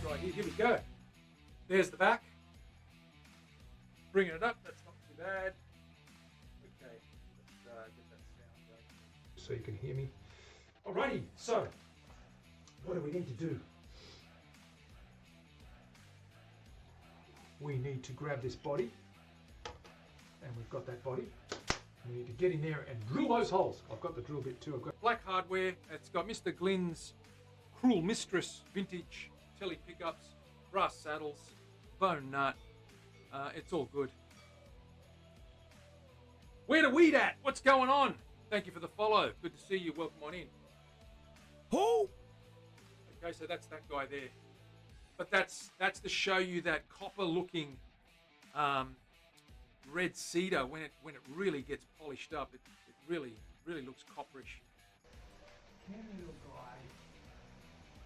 right here. Here we go. There's the back. Bringing it up. That's not too bad. Okay, let's get that sound going so you can hear me. Alrighty, so what do we need to do? We need to grab this body, and we've got that body. We need to get in there and drill those holes. I've got the drill bit too. I've got black hardware. It's got Mr. Glynn's Cruel Mistress vintage telly pickups, brass saddles, bone nut. It's all good. Where the weed at? What's going on? Thank you for the follow. Good to see you. Welcome on in. Who? Okay, so that's that guy there. But that's to show you that copper looking red cedar when it really gets polished up. It really looks copperish. Come here, little guy.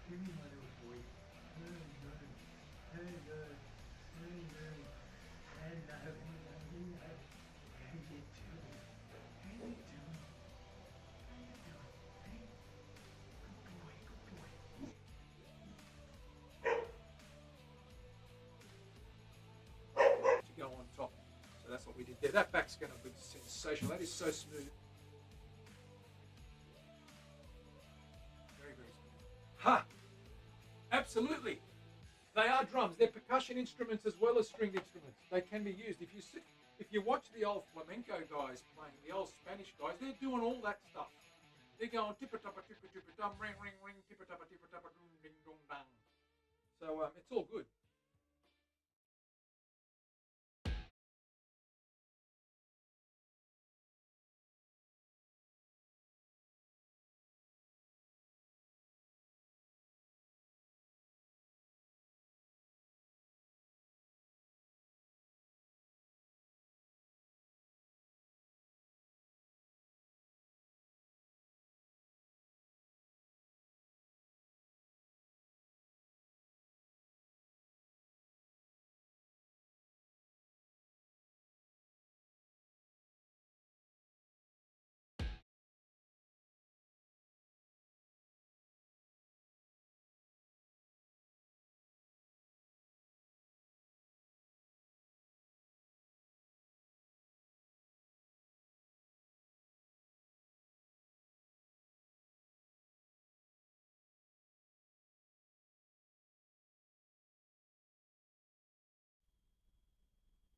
Come here, my little boy. Hello. Hello. How you doing? How you doing? How you doing? Hey? Good boy. To go on top. So that's what we did there. That back's going to be sensational. That is so smooth. Very smooth. Ha! Absolutely. They are drums. They're percussion instruments as well as stringed instruments. They can be used. If you watch the old flamenco guys playing, the old Spanish guys, they're doing all that stuff. They're going tippa-tappa, tippa-tippa-dum, ring, ring, ring, tippa-tappa, tippa-tappa, dum, ding, dong, dang. So it's all good.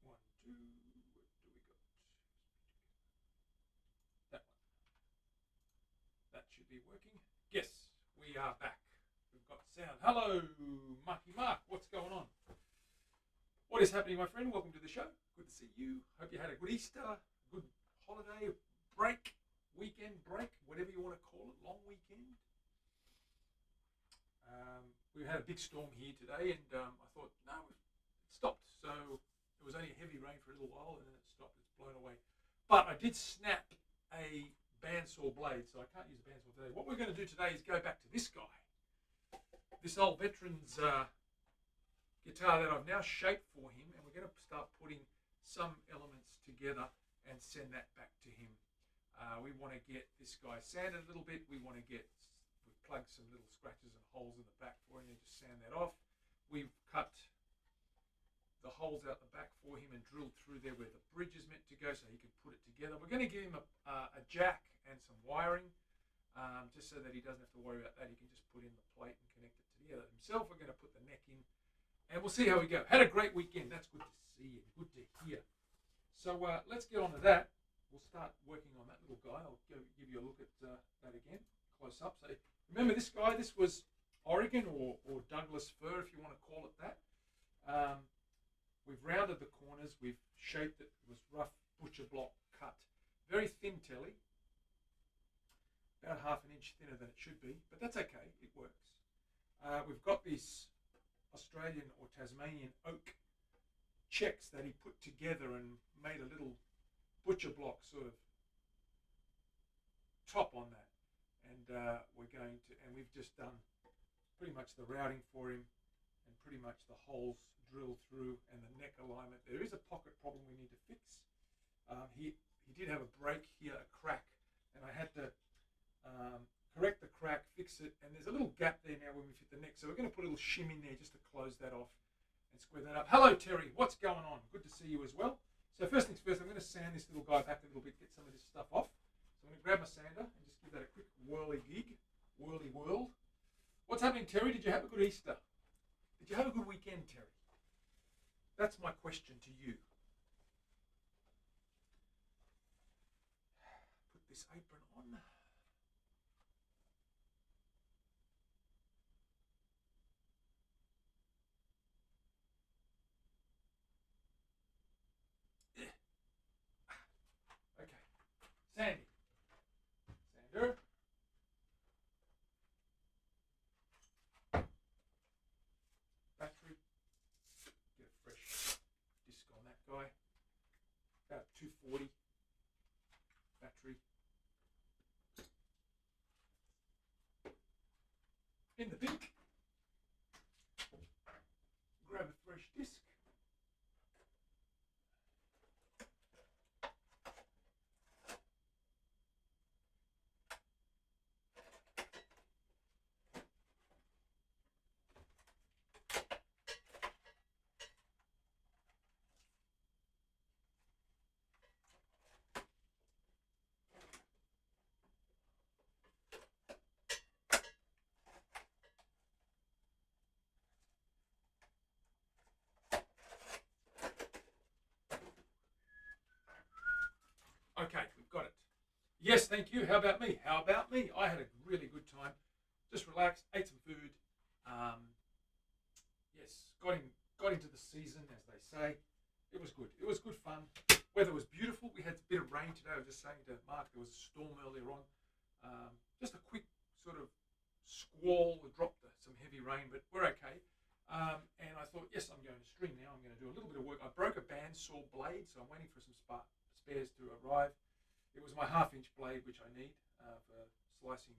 One, two, what do we got? That one. That should be working. Yes, we are back. We've got sound. Hello, Marky Mark. What's going on? What is happening, my friend? Welcome to the show. Good to see you. Hope you had a good Easter, good holiday, break, weekend break, whatever you want to call it, long weekend. We had a big storm here today, and I thought, no, it stopped. So it was only a heavy rain for a little while, and then it stopped. It's blown away. But I did snap a bandsaw blade, so I can't use a bandsaw today. What we're going to do today is go back to this guy, this old veteran's guitar that I've now shaped for him, and we're going to start putting some elements together and send that back to him. We want to get this guy sanded a little bit. We plug some little scratches and holes in the back for him and just sand that off. We've cut the holes out the back for him and drilled through there where the bridge is meant to go so he can put it together. We're going to give him a jack and some wiring just so that he doesn't have to worry about that. He can just put in the plate and connect it together himself. We're going to put the neck in and we'll see how we go. Had a great weekend. That's good to see and good to hear. So let's get on to that. We'll start working on that little guy. I'll give you a look at that again, close up. So remember this guy, this was Oregon or Douglas fir, if you want to call it that. We've rounded the corners, we've shaped it. It was rough butcher block cut. Very thin telly, about half an inch thinner than it should be, but that's okay, it works. We've got these Australian or Tasmanian oak checks that he put together and made a little butcher block sort of top on that. And we've just done pretty much the routing for him and pretty much the holes drilled through and the neck alignment. There is a pocket problem we need to fix. He did have a break here, a crack, and I had to correct the crack, fix fix it. And there's a little gap there now when we fit the neck. So we're going to put a little shim in there just to close that off and square that up. Hello, Terry. What's going on? Good to see you as well. So first things first, I'm going to sand this little guy back a little bit, get some of this stuff off. So I'm going to grab my sander and just give that a quick whirly whirl. What's happening, Terry? Did you have a good Easter? Did you have a good weekend, Terry? That's my question to you. Put this apron on. Okay. Sandy. Sander. Battery. Get a fresh disc on that guy. About 240 battery. In the bin. Grab a fresh disc. Okay, we've got it. Yes, thank you. How about me? How about me? I had a really good time. Just relaxed, ate some food. Yes, got into the season, as they say. It was good. It was good fun. Weather was beautiful. We had a bit of rain today. I was just saying to Mark, there was a storm earlier on. Just a quick sort of squall that dropped some heavy rain, but we're okay. And I thought, yes, I'm going to stream now. I'm going to do a little bit of work. I broke a bandsaw blade, so I'm waiting for some spares to arrive. It was my 1/2-inch blade, which I need for slicing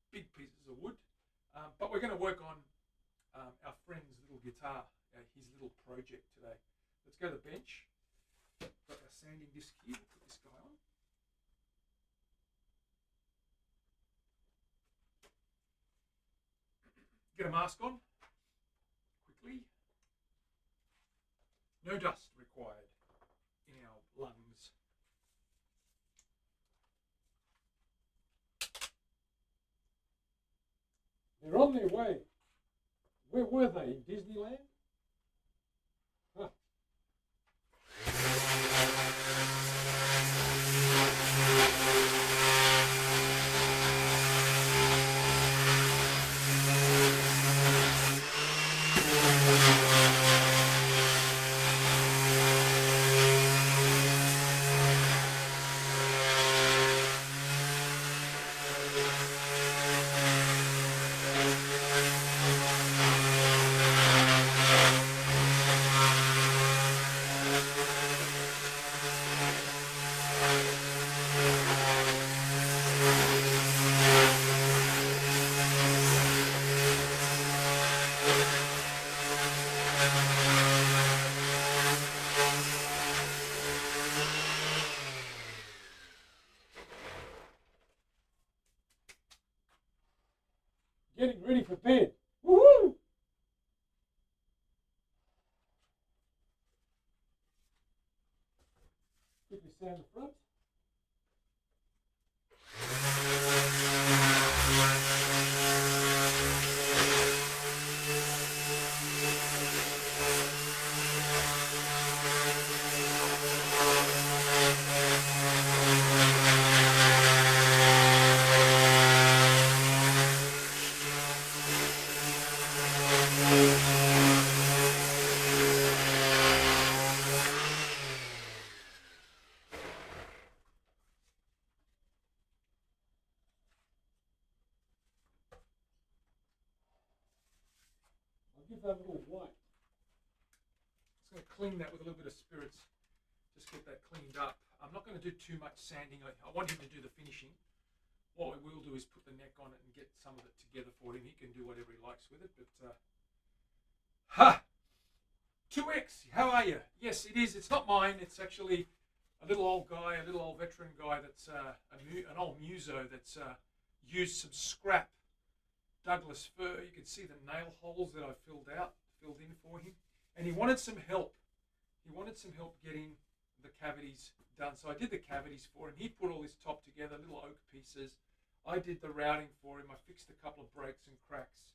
big pieces of wood. But we're going to work on our friend's little guitar, his little project today. Let's go to the bench. Got our sanding disc here. We'll put this guy on. Get a mask on quickly. No dust required in our lungs. They're on their way. Where were they? In Disneyland? Huh. Getting ready for bed. Woohoo! Quickly sand the front. Give that a little white. Just going to clean that with a little bit of spirits. Just get that cleaned up. I'm not going to do too much sanding. I want him to do the finishing. What we will do is put the neck on it and get some of it together for him. He can do whatever he likes with it. But ha! 2X, how are you? Yes, it is. It's not mine. It's actually a little old guy, a little old veteran guy that's an old muso that's used some scrap Douglas fir. You can see the nail holes that I filled in for him. And he wanted some help. He wanted some help getting the cavities done. So I did the cavities for him. He put all this top together, little oak pieces. I did the routing for him. I fixed a couple of breaks and cracks.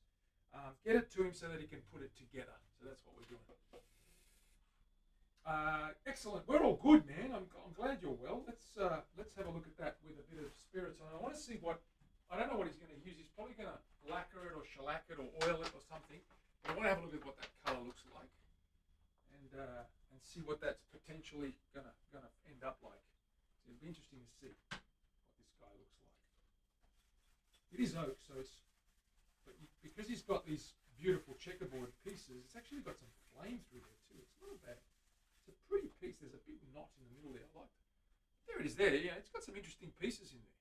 Get it to him so that he can put it together. So that's what we're doing. Excellent. We're all good, man. I'm glad you're well. Let's have a look at that with a bit of spirits on. I want to see what, I don't know what he's going to use. He's probably going to lacquer it or shellac it or oil it or something. But I want to have a look at what that colour looks like, and see what that's potentially gonna end up like. So it'll be interesting to see what this guy looks like. It is oak, so it's, but because he's got these beautiful checkerboard pieces, it's actually got some flame through there too. It's not a bad. It's a pretty piece. There's a big knot in the middle there. I like that. There it is there. Yeah, it's got some interesting pieces in there.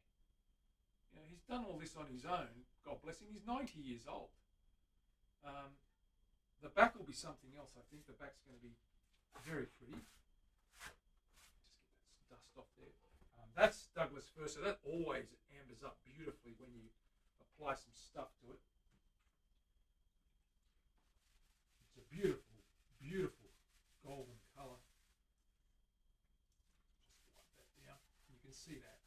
You know, he's done all this on his own. God bless him. He's 90 years old. The back will be something else. I think the back's going to be very pretty. Just get that dust off there. That's Douglas fir, so that always ambers up beautifully when you apply some stuff to it. It's a beautiful, beautiful golden colour. Just wipe that down. You can see that.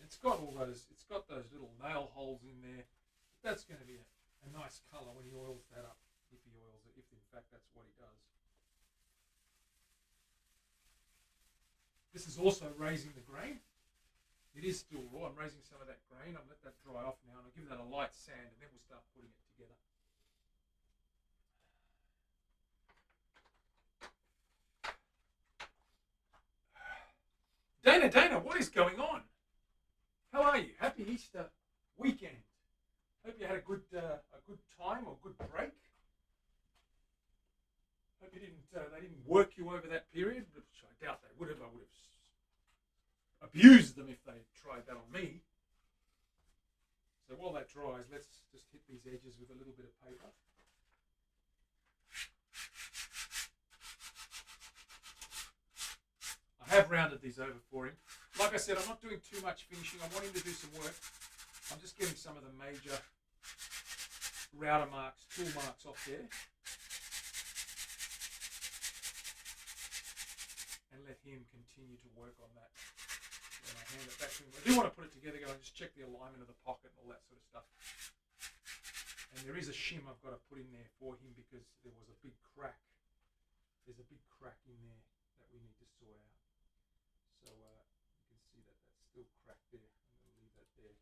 It's got all those. It's got those little nail holes in there. That's going to be a nice colour when he oils that up. If he oils it, if in fact that's what he does. This is also raising the grain. It is still raw. I'm raising some of that grain. I'll let that dry off now, and I'll give that a light sand, and then we'll start putting it together. Dana, what is going on? How are you? Happy Easter weekend. Hope you had a good time or good break. Hope you they didn't work you over that period, which I doubt they would have. I would have abused them if they tried that on me. So while that dries, let's just hit these edges with a little bit of paper. I have rounded these over for him. Like I said, I'm not doing too much finishing. I want him to do some work. I'm just getting some of the major router marks, tool marks off there. And let him continue to work on that. When I hand it back to him. I do want to put it together, go and just check the alignment of the pocket and all that sort of stuff. And there is a shim I've got to put in there for him because there was a big crack. There's a big crack in there that we need to sort out. So you can see that that's still cracked there. I'm going to leave that there.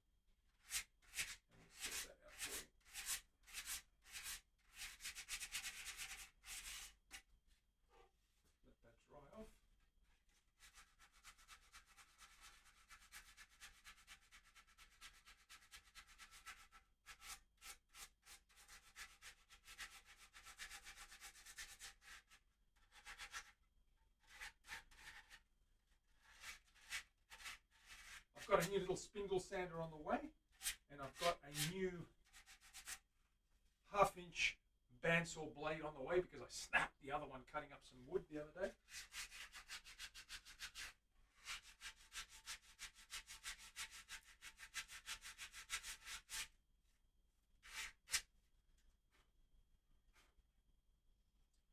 And we'll sort that out for him. Let that dry off. I've got a new little spindle sander on the way, and I've got a new 1/2-inch bandsaw blade on the way because I snapped the other one cutting up some wood the other day.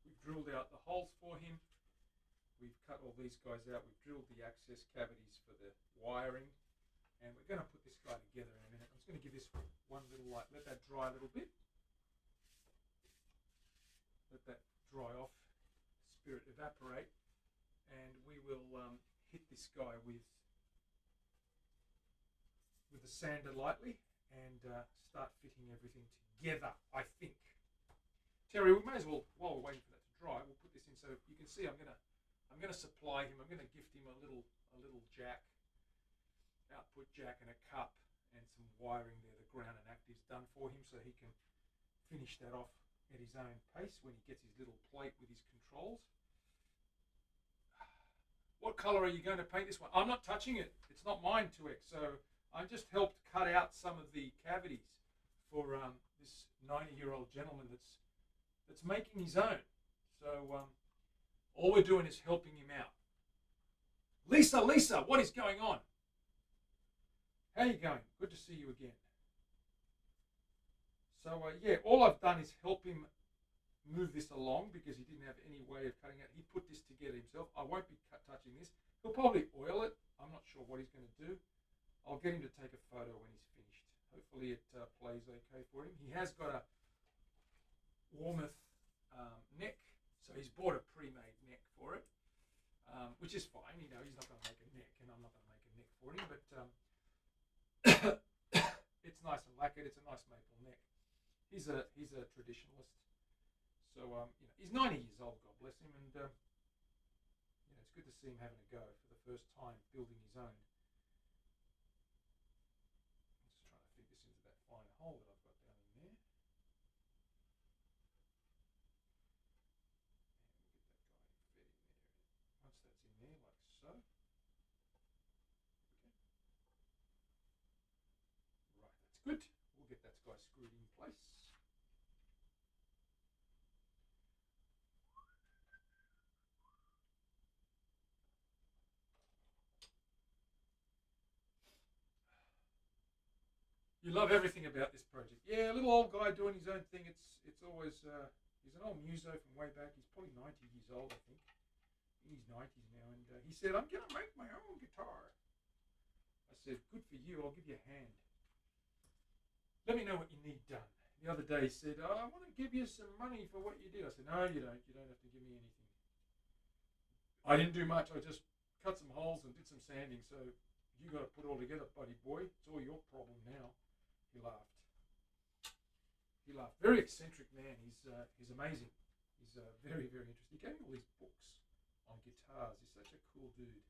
We've drilled out the holes for him. We've cut all these guys out. We've drilled the access cavities for the wiring. And we're going to put this guy together in a minute. I'm just going to give this one little light. Let that dry a little bit. Let that dry off. Spirit evaporate. And we will hit this guy with the sander lightly and start fitting everything together, I think. Terry, we may as well, while we're waiting for that to dry, we'll put this in so you can see I'm going to supply him. I'm going to gift him a little jack. Output jack and a cup and some wiring there, the ground and actives done for him so he can finish that off at his own pace when he gets his little plate with his controls. What colour are you going to paint this one? I'm not touching it. It's not mine, 2X. So I just helped cut out some of the cavities for this 90-year-old gentleman that's making his own. So all we're doing is helping him out. Lisa, what is going on? How you going? Good to see you again. So yeah, all I've done is help him move this along because he didn't have any way of cutting it. He put this together himself. I won't be touching this. He'll probably oil it. I'm not sure what he's going to do. I'll get him to take a photo when he's finished. Hopefully it plays okay for him. He has got a Warmouth neck, so he's bought a pre-made neck for it, which is fine. You know, he's not going to make a neck, and I'm not going to make a neck for him, but it's nice and lacquered. It's a nice maple neck. He's a traditionalist, so you know, he's 90 years old, God bless him, and you know, it's good to see him having a go for the first time building his own. I'm just trying to fit this into that fine hole that I've got down in there. And we'll get that guy fed in there. Once that's in there, like so. Okay. Right, that's good. We'll get that guy screwed in place. You love everything about this project. Yeah, a little old guy doing his own thing. It's always he's an old muso from way back. He's probably 90 years old, I think. In his 90s now, and he said, "I'm gonna make my own guitar." I said, "Good for you. I'll give you a hand. Let me know what you need done." The other day he said, "Oh, I want to give you some money for what you did." I said, "No, you don't. You don't have to give me anything." I didn't do much. I just cut some holes and did some sanding. So you got to put it all together, buddy boy. It's all your problem now. He laughed. He laughed. Very eccentric man. He's amazing. He's very, very interesting. He gave me all these books on guitars. He's such a cool dude.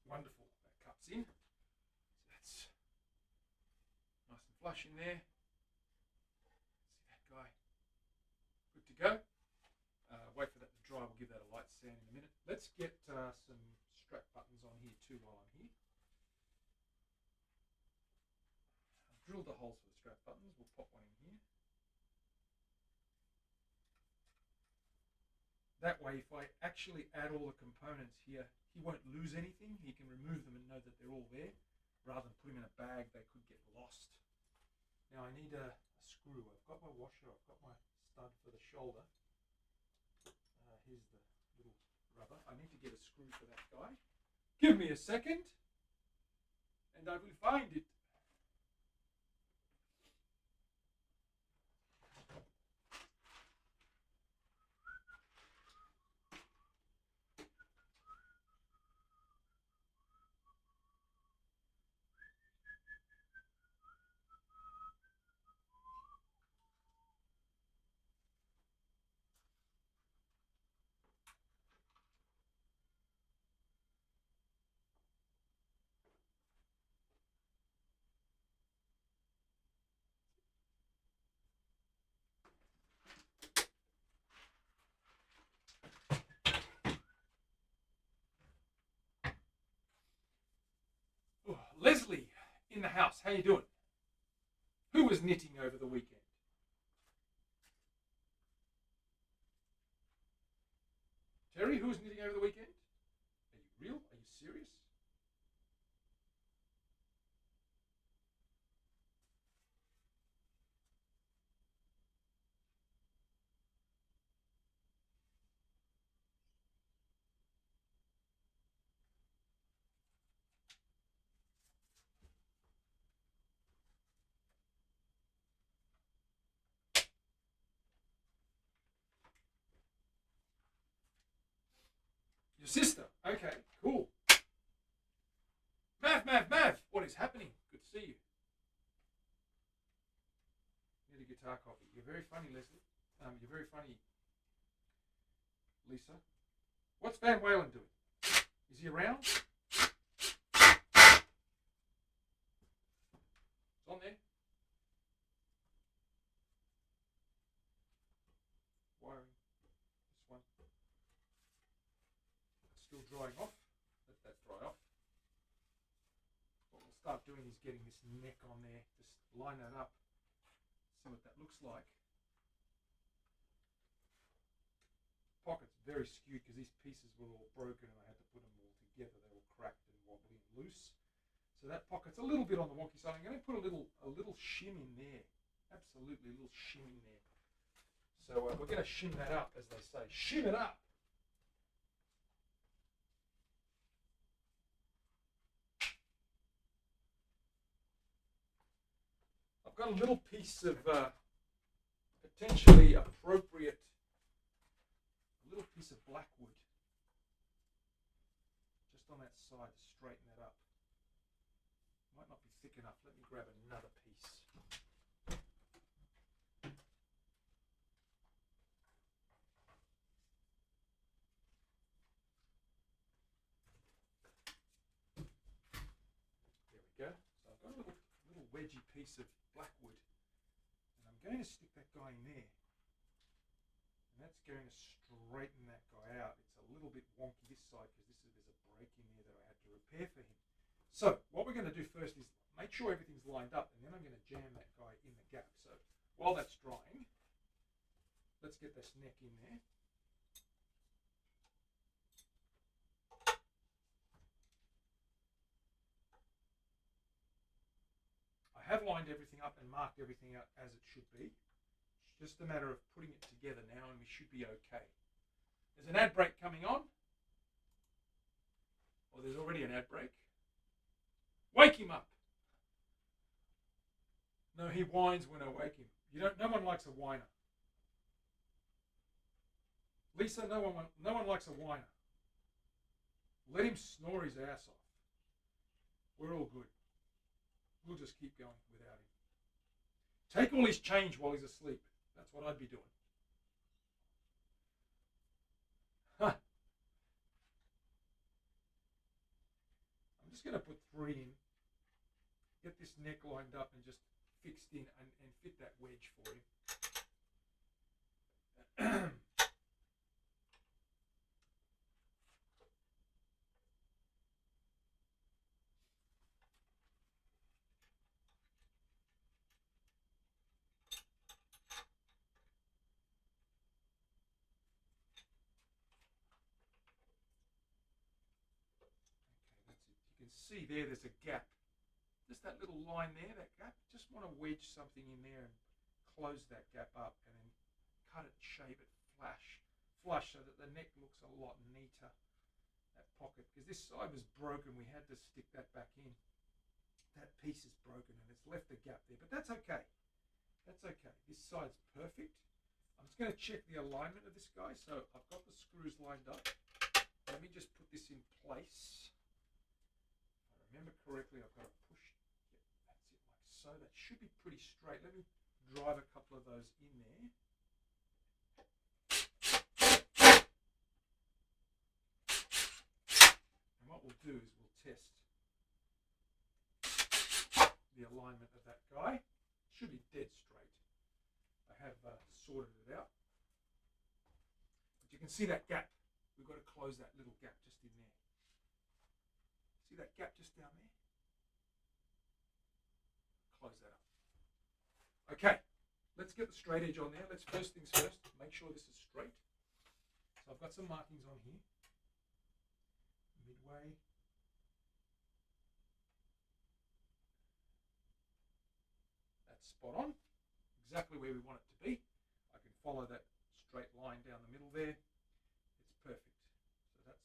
Wonderful. That cups in. So that's nice and flush in there. See that guy. Good to go. Wait for that to dry. We'll give that a light sand in a minute. Let's get some strap buttons on here too while I'm here. I've drilled the holes for the strap buttons. We'll pop one in here. That way, if I actually add all the components here, he won't lose anything. He can remove them and know that they're all there. Rather than put them in a bag, they could get lost. Now I need a screw. I've got my washer. I've got my stud for the shoulder. Here's the little rubber. I need to get a screw for that guy. Give me a second, and I will find it. Oh, Leslie in the house. How you doing? Who was knitting over the weekend? Terry, who was knitting over the weekend? Are you real? Are you serious? Your sister. Okay, cool. Mav, what is happening? Good to see you. Need a guitar copy. You're very funny, Leslie. You're very funny, Lisa. What's Van Whalen doing? Is he around? It's on there. Wiring. This one. still drying off. Let that dry off. What we'll start doing is getting this neck on there. Just line that up. See what that looks like. Pocket's very skewed because these pieces were all broken and I had to put them all together. They were cracked and wobbly and loose. So that pocket's a little bit on the wonky side. I'm going to put a little shim in there. Absolutely a little shim in there. So we're going to shim that up, as they say. Shim it up. I've got a little piece of potentially appropriate, a little piece of blackwood just on that side to straighten that up. Might not be thick enough. Let me grab another piece. There we go. So I've got a little wedgy piece of blackwood, and I'm going to stick that guy in there, and that's going to straighten that guy out. It's a little bit wonky this side because there's a break in there that I had to repair for him. So what we're going to do first is make sure everything's lined up, and then I'm going to jam that guy in the gap. So while that's drying, let's get this neck in there. I have lined everything up and marked everything out as it should be. It's just a matter of putting it together now and we should be okay. There's an ad break coming on. Or there's already an ad break. Wake him up. No, he whines when I wake him. No one likes a whiner. Lisa, no one likes a whiner. Let him snore his ass off. We're all good. We'll just keep going without him. Take all his change while he's asleep. That's what I'd be doing. Huh. I'm just going to put 3 in. Get this neck lined up and just fixed in and fit that wedge for him. See there's a gap, just that little line there, that gap. Just want to wedge something in there and close that gap up, and then cut it, shape it flush so that the neck looks a lot neater, that pocket, because this side was broken. We had to stick that back in. That piece is broken and it's left a gap there, but that's okay. This side's perfect. I'm just going to check the alignment of this guy. So I've got the screws lined up. Let me just put this in place. Remember correctly, I've got to push. Yeah, that's it, like so. That should be pretty straight. Let me drive a couple of those in there. And what we'll do is we'll test the alignment of that guy. It should be dead straight. I have sorted it out. But you can see that gap. We've got to close that little gap just in there. See that gap just down there? Close that up. Okay, let's get the straight edge on there. Let's first things first, make sure this is straight. So I've got some markings on here. Midway. That's spot on. Exactly where we want it to be. I can follow that straight line down the middle there. It's perfect. So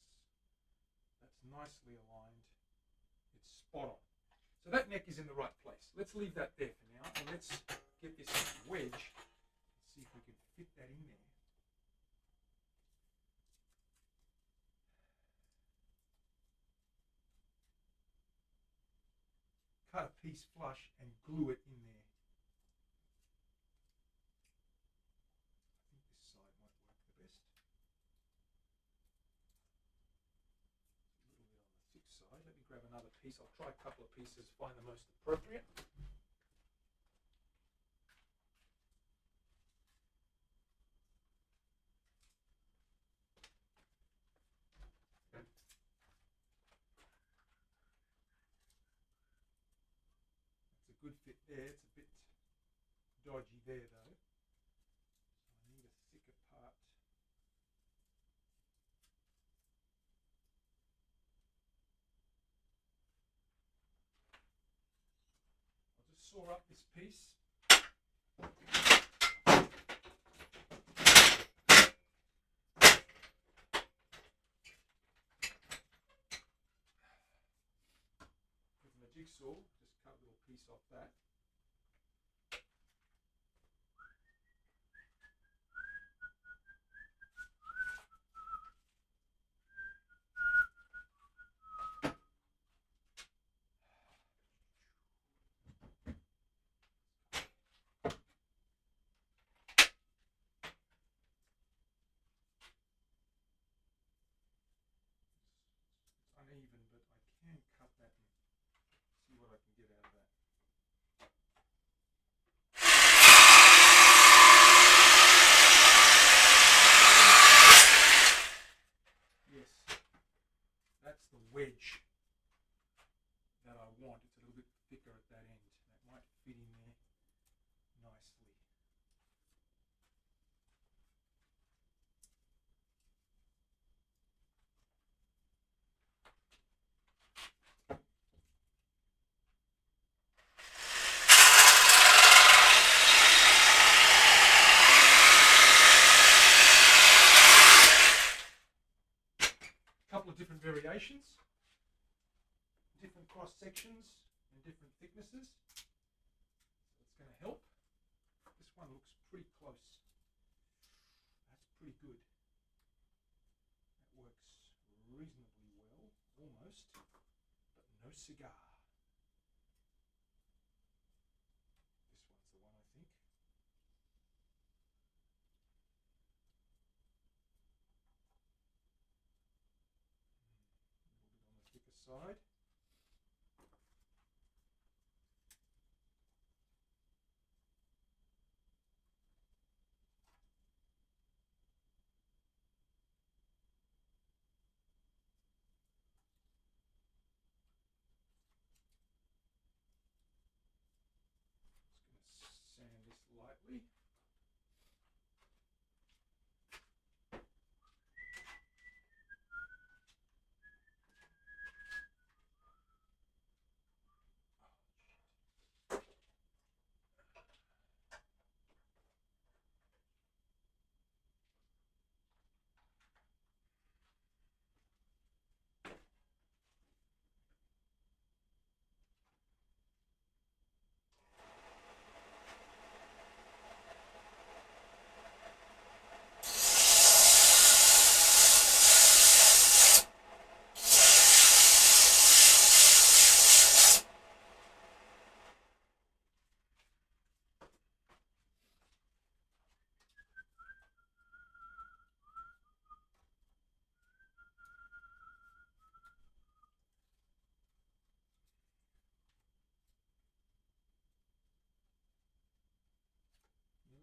that's nicely aligned. Spot on. So that neck is in the right place. Let's leave that there for now, and let's get this wedge and see if we can fit that in there. Cut a piece flush and glue it in there. I think this side might work the best. Thick side. Let me grab another piece. I'll try a couple of pieces, find the most appropriate. good fit there. It's a bit dodgy there though. So I need a thicker part. I'll just saw up this piece. With my jigsaw, just cut a little piece off that. Uneven, but I can cut that and see what I can get out of that. Yes, that's the wedge that I want. It's a little bit thicker at that end. That might fit in there nicely. Couple of different variations, different cross sections and different thicknesses. So it's going to help. This one looks pretty close. That's pretty good. That works reasonably well, almost, but no cigar. This one's the one, I think. A little bit on the thicker side. Just going to sand this lightly.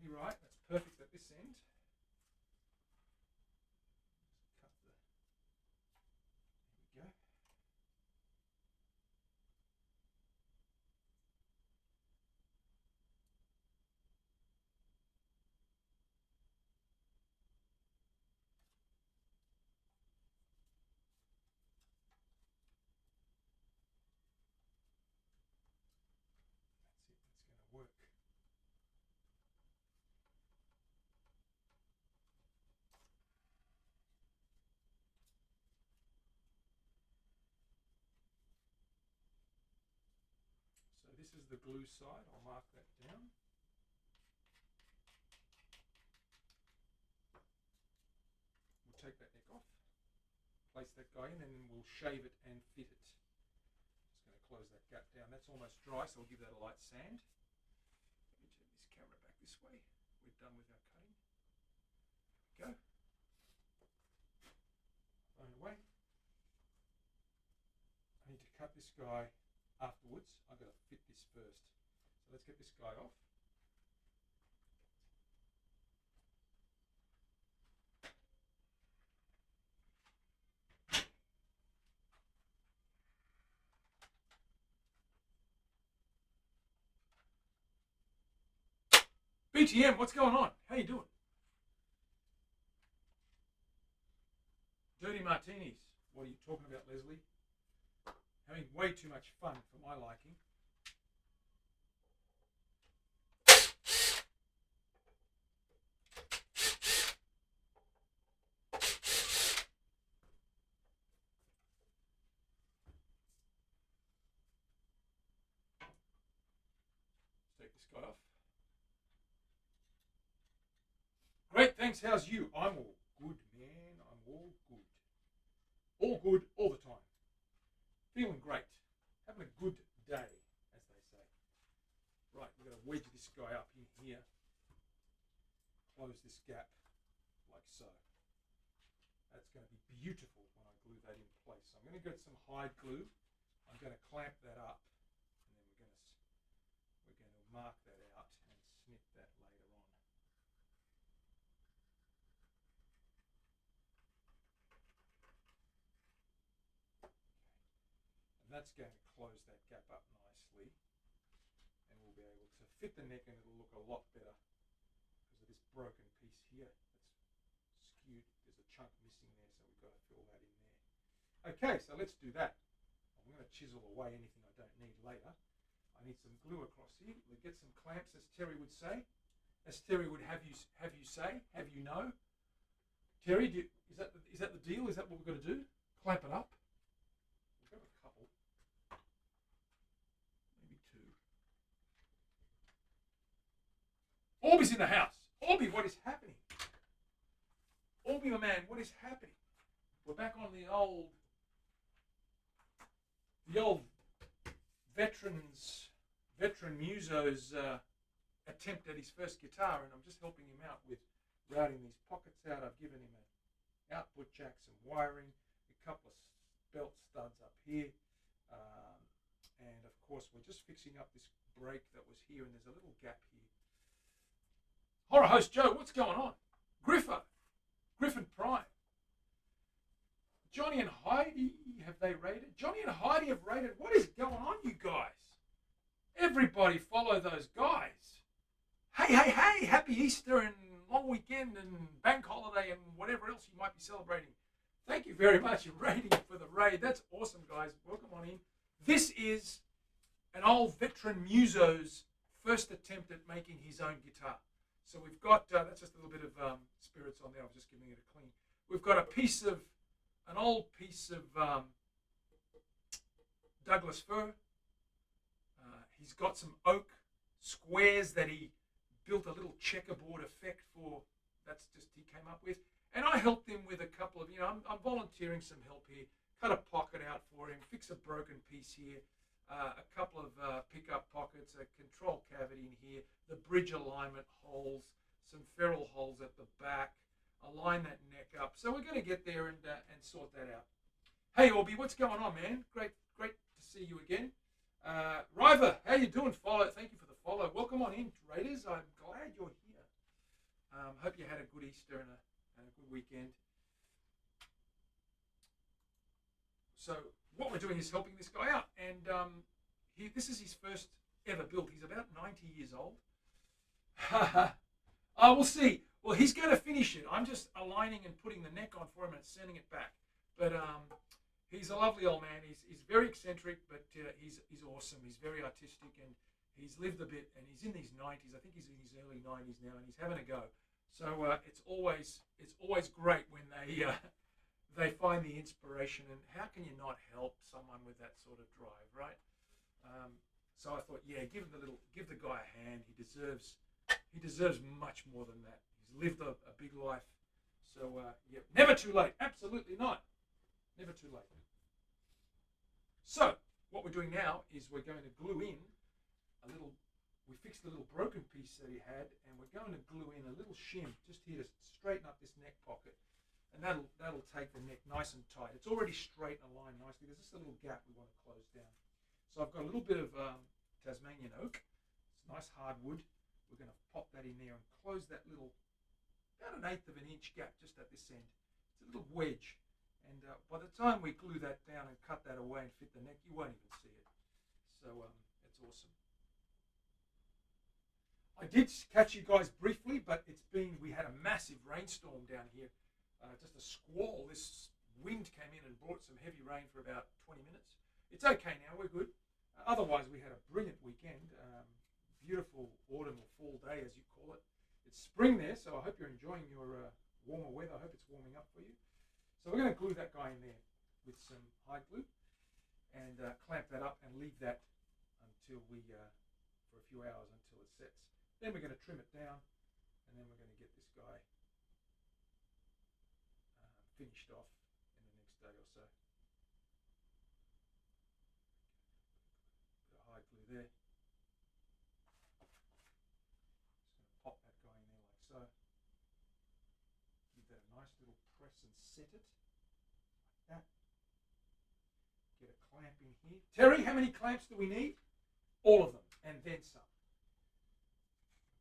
Nearly right, that's perfect at this end. Cut the, there we go. That's it, that's going to work. So this is the glue side. I'll mark that down. We'll take that neck off, place that guy in, and then we'll shave it and fit it. Just going to close that gap down. That's almost dry, so I'll give that a light sand. Let me turn this camera back this way. We're done with our cutting. There we go. Thrown away. I need to cut this guy afterwards. I've got to fit this first. So let's get this guy off. BTM, what's going on? How you doing? Dirty martinis. What are you talking about, Leslie? Having way too much fun for my liking. Take this guy off. Great, thanks. How's you? I'm all good, man. I'm all good. All good, all the time. Feeling great. Having a good day, as they say. Right, we're going to wedge this guy up in here. Close this gap, like so. That's going to be beautiful when I glue that in place. So I'm going to get some hide glue. I'm going to clamp that up. And then we're going to mark that out and snip that later on. And that's going to close that gap up nicely. And we'll be able to fit the neck and it'll look a lot better because of this broken piece here. That's skewed. There's a chunk missing there, so we've got to fill that in there. Okay, so let's do that. I'm going to chisel away anything I don't need later. I need some glue across here. We'll get some clamps, as Terry would say. As Terry would have you say, have you know. Terry, is that the deal? Is that what we've got to do? Clamp it up. We've got a couple. Maybe two. Orby's in the house. Orby, what is happening? Orby, my man, what is happening? We're back on the old veteran muso's attempt at his first guitar, and I'm just helping him out with routing these pockets out. I've given him an output jack, some wiring, a couple of belt studs up here, and of course we're just fixing up this break that was here, and there's a little gap here. Horror host Joe, what's going on? Griffin Prime. Johnny and Heidi, have they raided? Johnny and Heidi have raided. What is going on, you guys? Everybody follow those guys. Hey, happy Easter and long weekend and bank holiday and whatever else you might be celebrating. Thank you very much for raiding for the raid. That's awesome, guys. Welcome on in. This is an old veteran muso's first attempt at making his own guitar. So we've got, that's just a little bit of spirits on there. I was just giving it a clean. We've got an old piece of Douglas fir. He's got some oak squares that he built a little checkerboard effect for. That's just he came up with. And I helped him with a couple of, I'm volunteering some help here. Cut a pocket out for him, fix a broken piece here, a couple of pickup pockets, a control cavity in here, the bridge alignment holes, some ferrule holes at the back, align that neck up. So we're going to get there and sort that out. Hey, Orby, what's going on, man? Great to see you again. River, how you doing? Thank you for the follow. Welcome on in, Raiders. I'm glad you're here. Hope you had a good Easter and a good weekend. So what we're doing is helping this guy out, and this is his first ever build. He's about 90 years old. We'll see. Well, he's going to finish it. I'm just aligning and putting the neck on for him and sending it back. But he's a lovely old man. He's very eccentric, but he's awesome. He's very artistic, and he's lived a bit, and he's in his 90s. I think he's in his early 90s now, and he's having a go. So it's always great when they find the inspiration, and how can you not help someone with that sort of drive, right? So I thought, yeah, give the guy a hand. He deserves much more than that. He's lived a big life. So yeah, never too late. Absolutely not. Never too late. So what we're doing now is we're going to glue in we fixed the little broken piece that he had, and we're going to glue in a little shim just here to straighten up this neck pocket. And that'll take the neck nice and tight. It's already straight and aligned nicely. There's just a little gap we want to close down. So I've got a little bit of Tasmanian oak. It's nice hardwood. We're going to pop that in there and close that little, about 1/8 of an inch gap just at this end. It's a little wedge. And by the time we glue that down and cut that away and fit the neck, you won't even see it. So it's awesome. I did catch you guys briefly, but we had a massive rainstorm down here, just a squall. This wind came in and brought some heavy rain for about 20 minutes. It's okay now, we're good. Otherwise, we had a brilliant weekend, beautiful autumn or fall day, as you call it. It's spring there, so I hope you're enjoying your warmer weather. I hope it's warming up for you. So we're going to glue that guy in there with some hide glue and clamp that up and leave that until for a few hours until it sets. Then we're going to trim it down, and then we're going to get this guy finished off in the next day or so. Bit of hide glue there. Just going to pop that guy in there like so. Give that a nice little press and set it like that. Get a clamp in here. Terry, how many clamps do we need? All of them, and then some.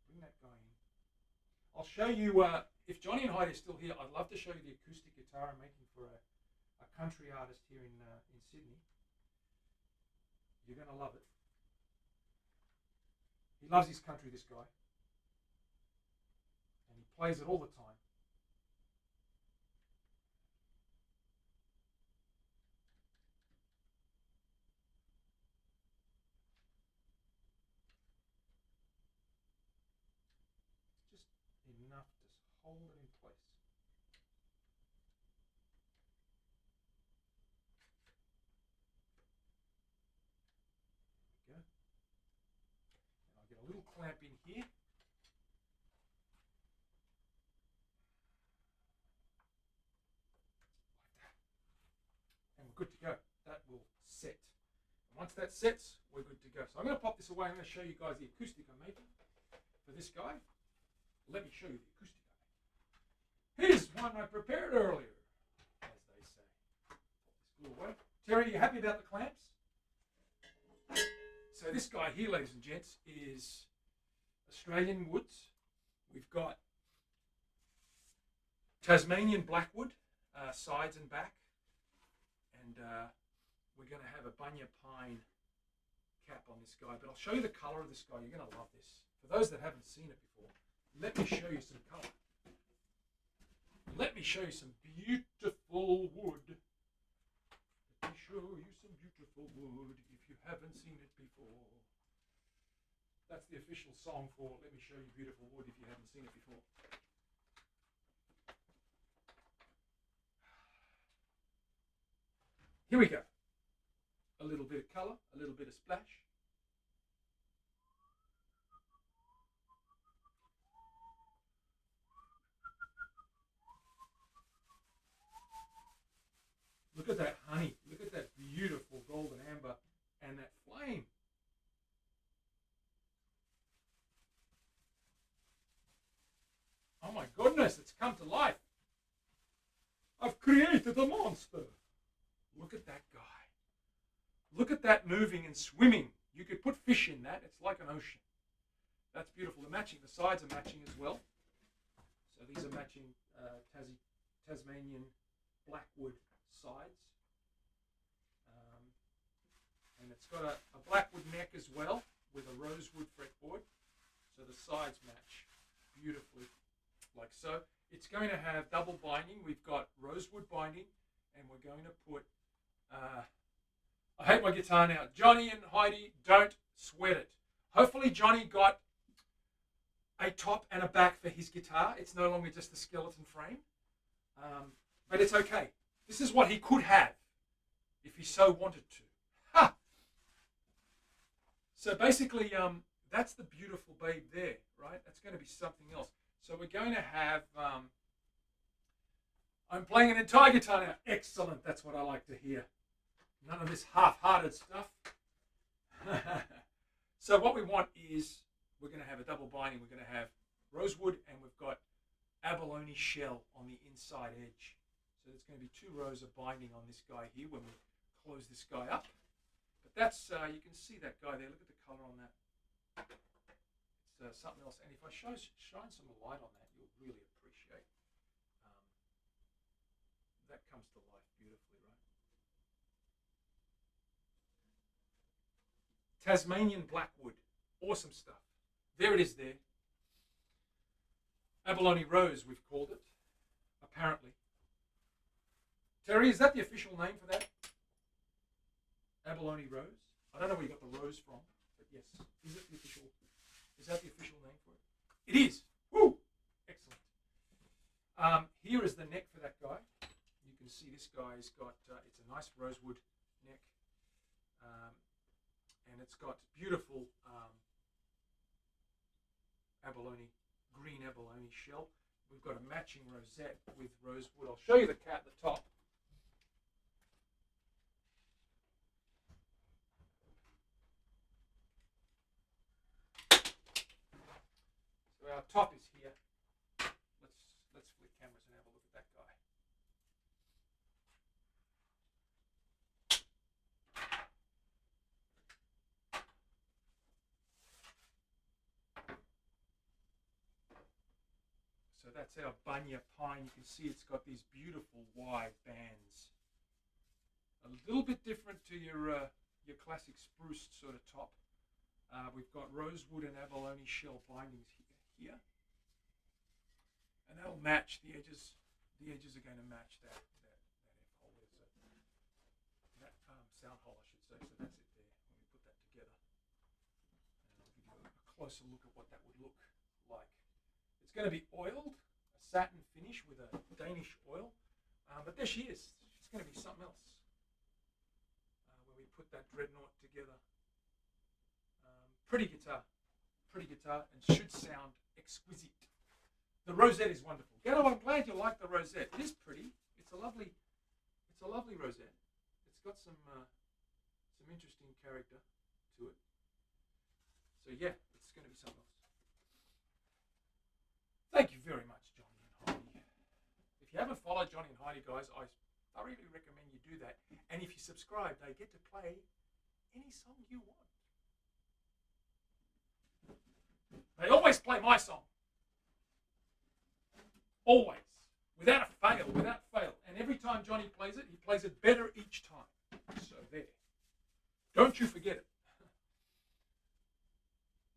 Bring that guy in. I'll show you, if Johnny and Heidi are still here, I'd love to show you the acoustic guitar I'm making for a country artist here in Sydney. You're going to love it. He loves his country, this guy. And he plays it all the time. Enough to hold it in place. There we go. And I'll get a little clamp in here. Like that. And we're good to go. That will set. And once that sets, we're good to go. So I'm going to pop this away. I'm going to show you guys the acoustic I'm making for this guy. Let me show you the acoustic. Here's one I prepared earlier, as they say. Pop this glue away. Terry, you happy about the clamps? So this guy here, ladies and gents, is Australian woods. We've got Tasmanian blackwood, sides and back, and we're going to have a bunya pine cap on this guy. But I'll show you the colour of this guy. You're going to love this. For those that haven't seen it before, let me show you some colour. Let me show you some beautiful wood. Let me show you some beautiful wood if you haven't seen it before. That's the official song for Let Me Show You Beautiful Wood if you haven't seen it before. Here we go. A little bit of colour, a little bit of splash. Look at that honey. Look at that beautiful golden amber and that flame. Oh my goodness, it's come to life. I've created a monster. Look at that guy. Look at that moving and swimming. You could put fish in that. It's like an ocean. That's beautiful. The sides are matching as well. So these are matching Tasmanian blackwood sides, and it's got a blackwood neck as well with a rosewood fretboard, so the sides match beautifully like so. It's going to have double binding. We've got rosewood binding, and we're going to put I hate my guitar now. Johnny and Heidi, don't sweat it. Hopefully Johnny got a top and a back for his guitar. It's no longer just a skeleton frame, but it's okay. This is what he could have if he so wanted to. Ha! So basically, that's the beautiful babe there, right? That's going to be something else. So we're going to have, I'm playing an entire guitar now. Excellent, that's what I like to hear. None of this half-hearted stuff. So what we want is, we're going to have a double binding. We're going to have rosewood, and we've got abalone shell on the inside edge. So there's going to be 2 rows of binding on this guy here when we close this guy up. But that's, you can see that guy there. Look at the colour on that. It's something else. And if I shine some light on that, you'll really appreciate. That comes to life beautifully, right? Tasmanian blackwood. Awesome stuff. There it is there. Abalone Rose, we've called it, apparently. Terry, is that the official name for that? Abalone Rose? I don't know where you got the rose from, but yes. Is it the official? Is that the official name for it? It is. Woo! Excellent. Here is the neck for that guy. You can see this guy's got, it's a nice rosewood neck. And it's got beautiful green abalone shell. We've got a matching rosette with rosewood. I'll show you the cat at the top. So our top is here. Let's flip cameras and have a look at that guy. So that's our bunya pine. You can see it's got these beautiful wide bands. A little bit different to your classic spruce sort of top. We've got rosewood and abalone shell bindings here. And that'll match the edges. The edges are going to match that F-hole. That sound hole, I should say. So that's it there. When we put that together. And I'll give you a closer look at what that would look like. It's going to be oiled, a satin finish with a Danish oil. But there she is. She's going to be something else. When we put that dreadnought together. Pretty guitar, and should sound exquisite. The rosette is wonderful. Gatto, I'm glad you like the rosette. It is pretty. It's a lovely rosette. It's got some interesting character to it. So yeah, it's going to be something else. Thank you very much, Johnny and Heidi. If you haven't followed Johnny and Heidi, guys, I thoroughly recommend you do that. And if you subscribe, they get to play any song you want. They always play my song. Always. Without fail. And every time Johnny plays it, he plays it better each time. So there. Don't you forget it.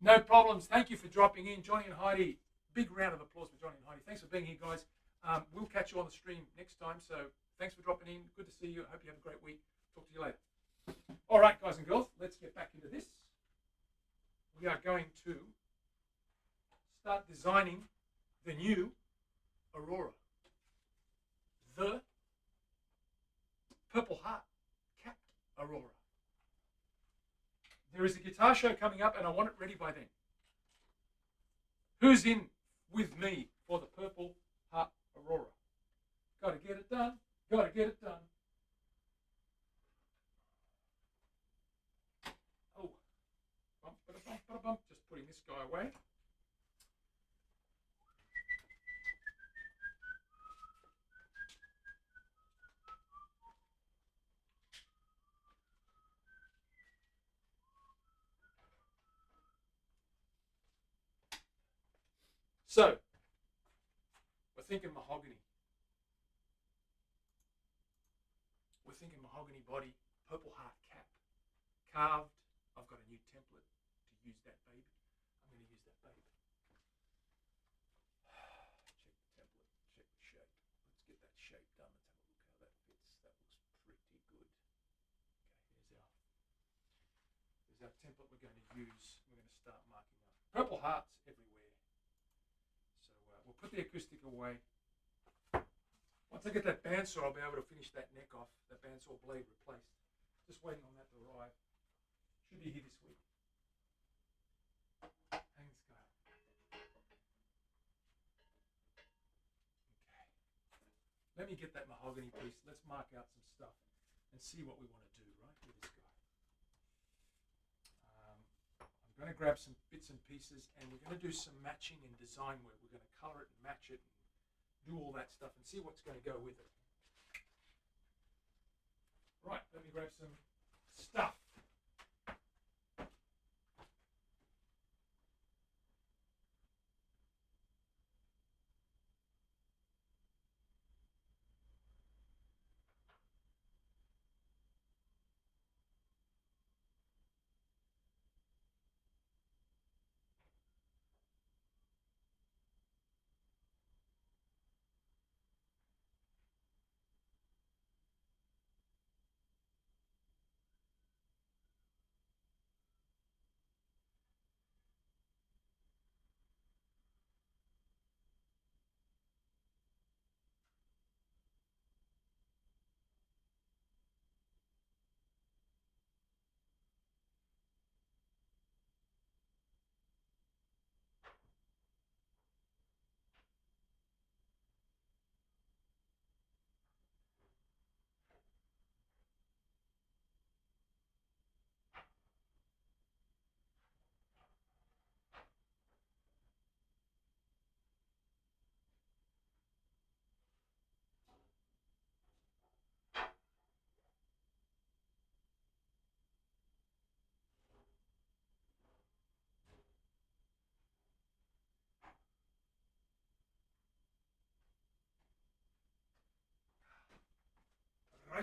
No problems. Thank you for dropping in. Johnny and Heidi, big round of applause for Johnny and Heidi. Thanks for being here, guys. We'll catch you on the stream next time. So thanks for dropping in. Good to see you. I hope you have a great week. Talk to you later. All right, guys and girls, let's get back into this. We are going to start designing the new Aurora. The Purple Heart capped Aurora. There is a guitar show coming up and I want it ready by then. Who's in with me for the Purple Heart Aurora? Gotta get it done. Gotta get it done. Oh. Bump, ba-da-bump, ba-da-bump. Just putting this guy away. So, we're thinking mahogany. We're thinking mahogany body, Purple Heart cap, carved. I've got a new template to use that baby. I'm going to use that baby. Check the template, check the shape. Let's get that shape done. Let's have a look how that fits. That looks pretty good. Okay, there's our template we're going to use. We're going to start marking up. Purple hearts everywhere. We'll put the acoustic away. Once I get that bandsaw, I'll be able to finish that neck off, that bandsaw blade replaced. Just waiting on that to arrive. Should be here this week. Hang this guy up. Okay. Let me get that mahogany piece. Let's mark out some stuff and see what we want to do, right, with this guy. I'm going to grab some bits and pieces and we're going to do some matching and design work. We're going to color it and match it and do all that stuff and see what's going to go with it. Right, let me grab some stuff.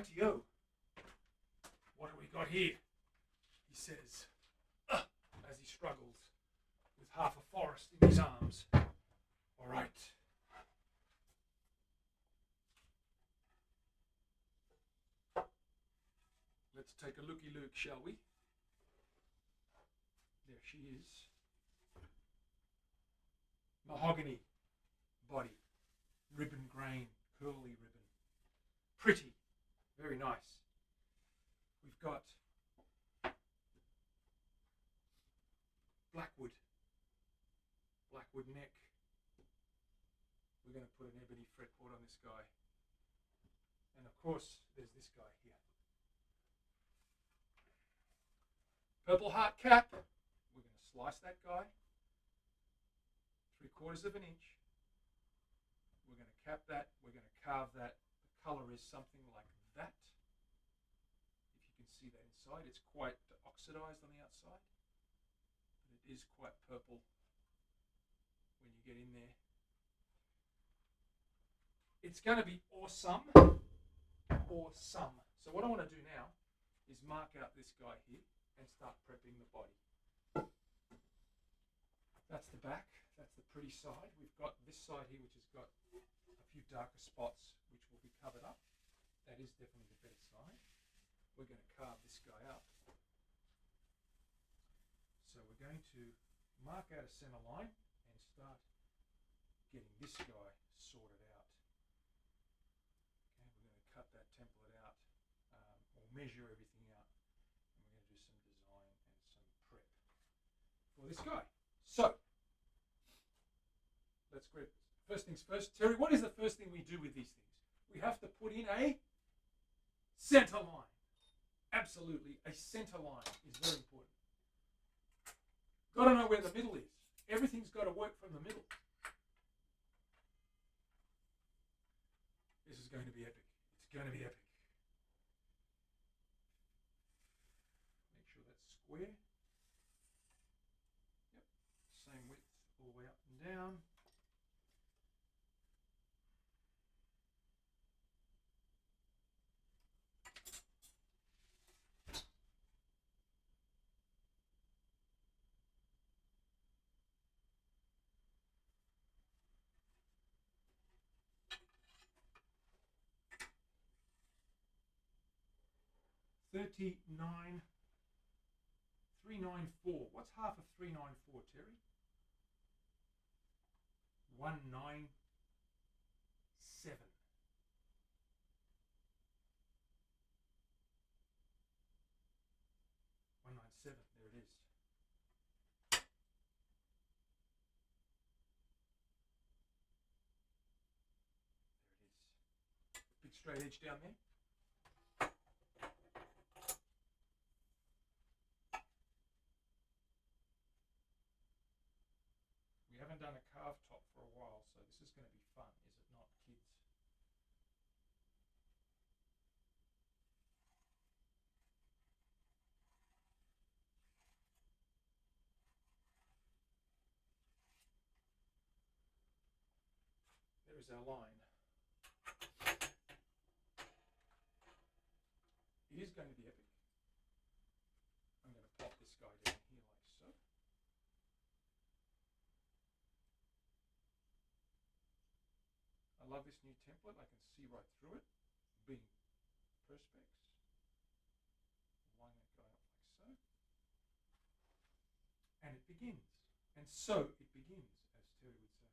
Rightio. What have we got here? He says, as he struggles with half a forest in his arms. All right. Let's take a looky-look, shall we? There she is. Mahogany body, ribbon grain, curly ribbon. Pretty, very nice. We've got blackwood neck. We're going to put an ebony fretboard on this guy. And of course, there's this guy here. Purple heart cap. We're going to slice that guy 3/4 of an inch. We're going to cap that. We're going to carve that. The color is something like that. If you can see that inside, it's quite oxidized on the outside, but it is quite purple when you get in there. It's going to be awesome. Awesome. So what I want to do now is mark out this guy here and start prepping the body. That's the back. That's the pretty side. We've got this side here, which has got a few darker spots, which will be covered up. That is definitely the better side. We're going to carve this guy up. So we're going to mark out a center line and start getting this guy sorted out. Okay, we're going to cut that template out, or measure everything out, and we're going to do some design and some prep for this guy. So let's grab. First things first, Terry, what is the first thing we do with these things? We have to put in a center line. Absolutely, a center line is very important. Got to know where the middle is. Everything's got to work from the middle. This is going to be epic. It's going to be epic. Make sure that's square. Yep, same width all the way up and down. $39,394. What's half of 394, Terry? 197. 197. There it is. There it is. Big straight edge down there. We haven't done a carved top for a while, so this is going to be fun, is it not, kids? There is our line. It is going to be epic. I'm going to pop this guy down here like so. I love this new template. I can see right through it. Being perspex. Line that guy up like so. And it begins. And so it begins, as Terry would say.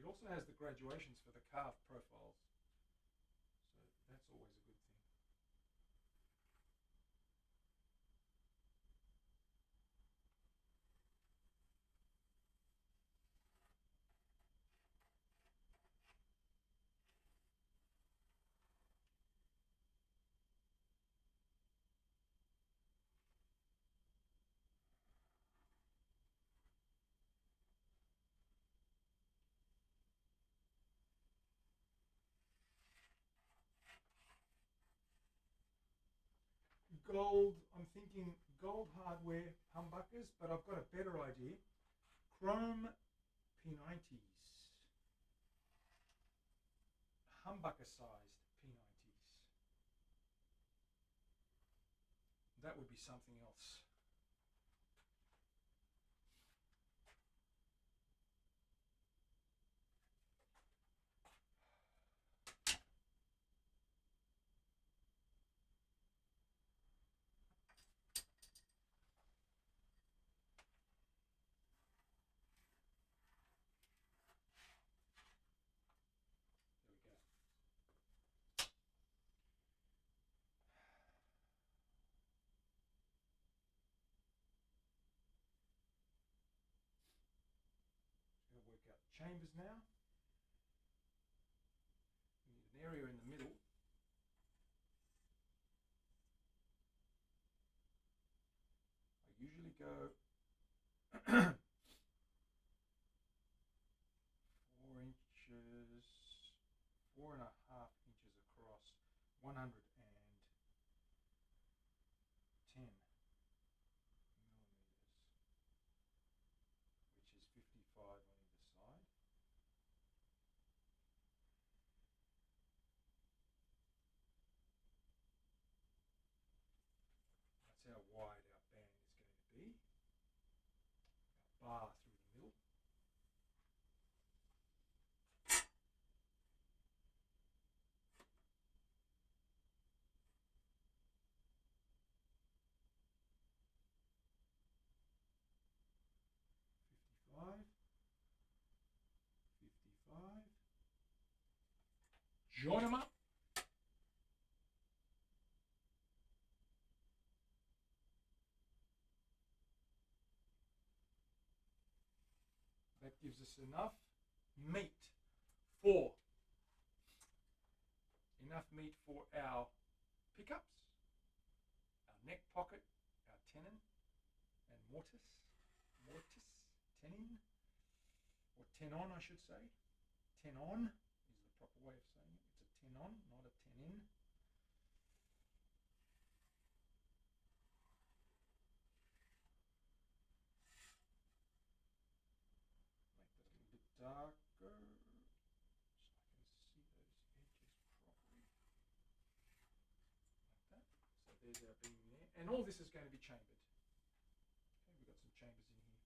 It also has the graduations for the carved profiles. So that's always a good thing. Gold, I'm thinking gold hardware humbuckers, but I've got a better idea. Chrome P90s. humbucker-sized P90s. That would be something else. There we go. Just going to work out the chambers now. We need an area in the middle. I usually go 4 inches, 4.5 inches across, 110 millimeters, which is 55 on either side. That's how wide our band is going to be. Our bar through the middle. Join them up. That gives us enough meat for our pickups, our neck pocket, our tenon and tenon, or tenon I should say. Tenon is the proper way of saying it. It's a tenon, not a tenon. Make that a little bit darker so I can see those edges properly. Like that. So there's our beam there. And all this is going to be chambered. Okay, we've got some chambers in here.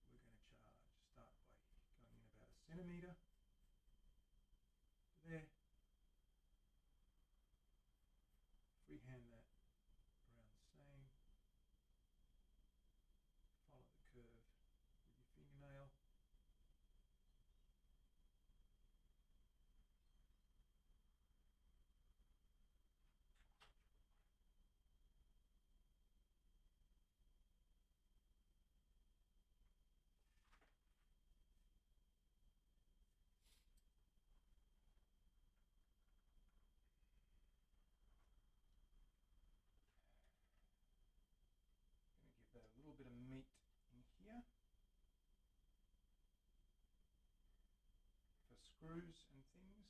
We're going to start by going in about a centimetre to there. Freehand that around the same. Follow the curve with your fingernail. That a little bit of meat in here for screws and things.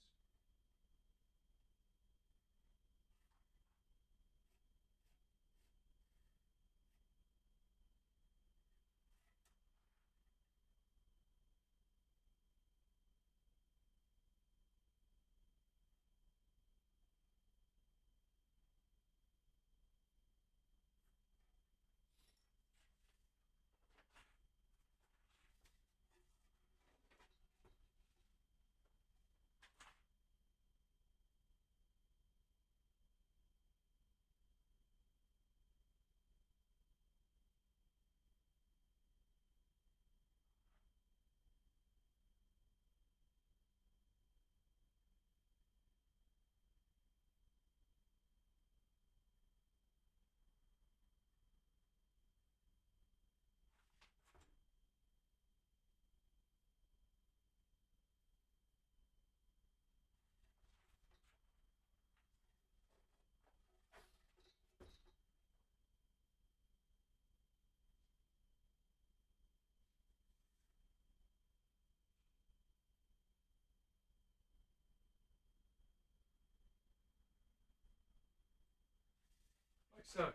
Like so.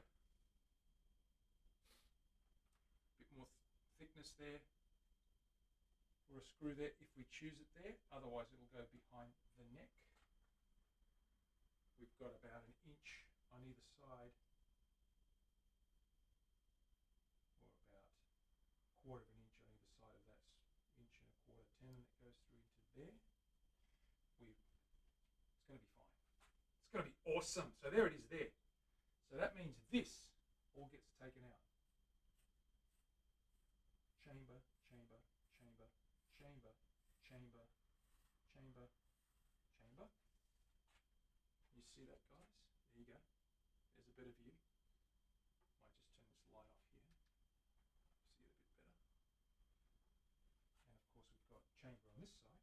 Bit more thickness there. or a screw there if we choose it there. Otherwise, it'll go behind the neck. We've got about 1 inch on either side, or about 1/4 of an inch on either side of that 1.25" tenon that goes through into there. It's going to be fine. It's going to be awesome. So there it is there. So that means this all gets taken out. Chamber, chamber, chamber, chamber, chamber, chamber, chamber. You see that, guys? There you go. There's a better view. Might just turn this light off here. See it a bit better. And of course we've got chamber on this side.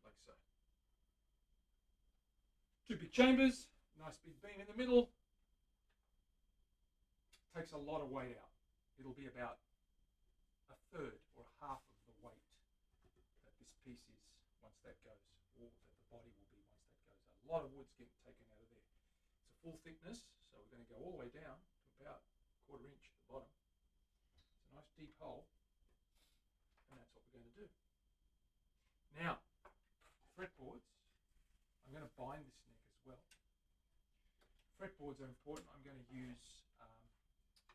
Like so. 2 big chambers, nice big beam in the middle. Takes a lot of weight out. It'll be about 1/3 or 1/2 of the weight that this piece is once that goes, or that the body will be once that goes. A lot of wood's getting taken out of there. It's a full thickness, so we're going to go all the way down to about 1/4 inch at the bottom. It's a nice deep hole, and that's what we're going to do. Now, fretboards, I'm going to bind this neck as well. Fretboards are important. I'm going to use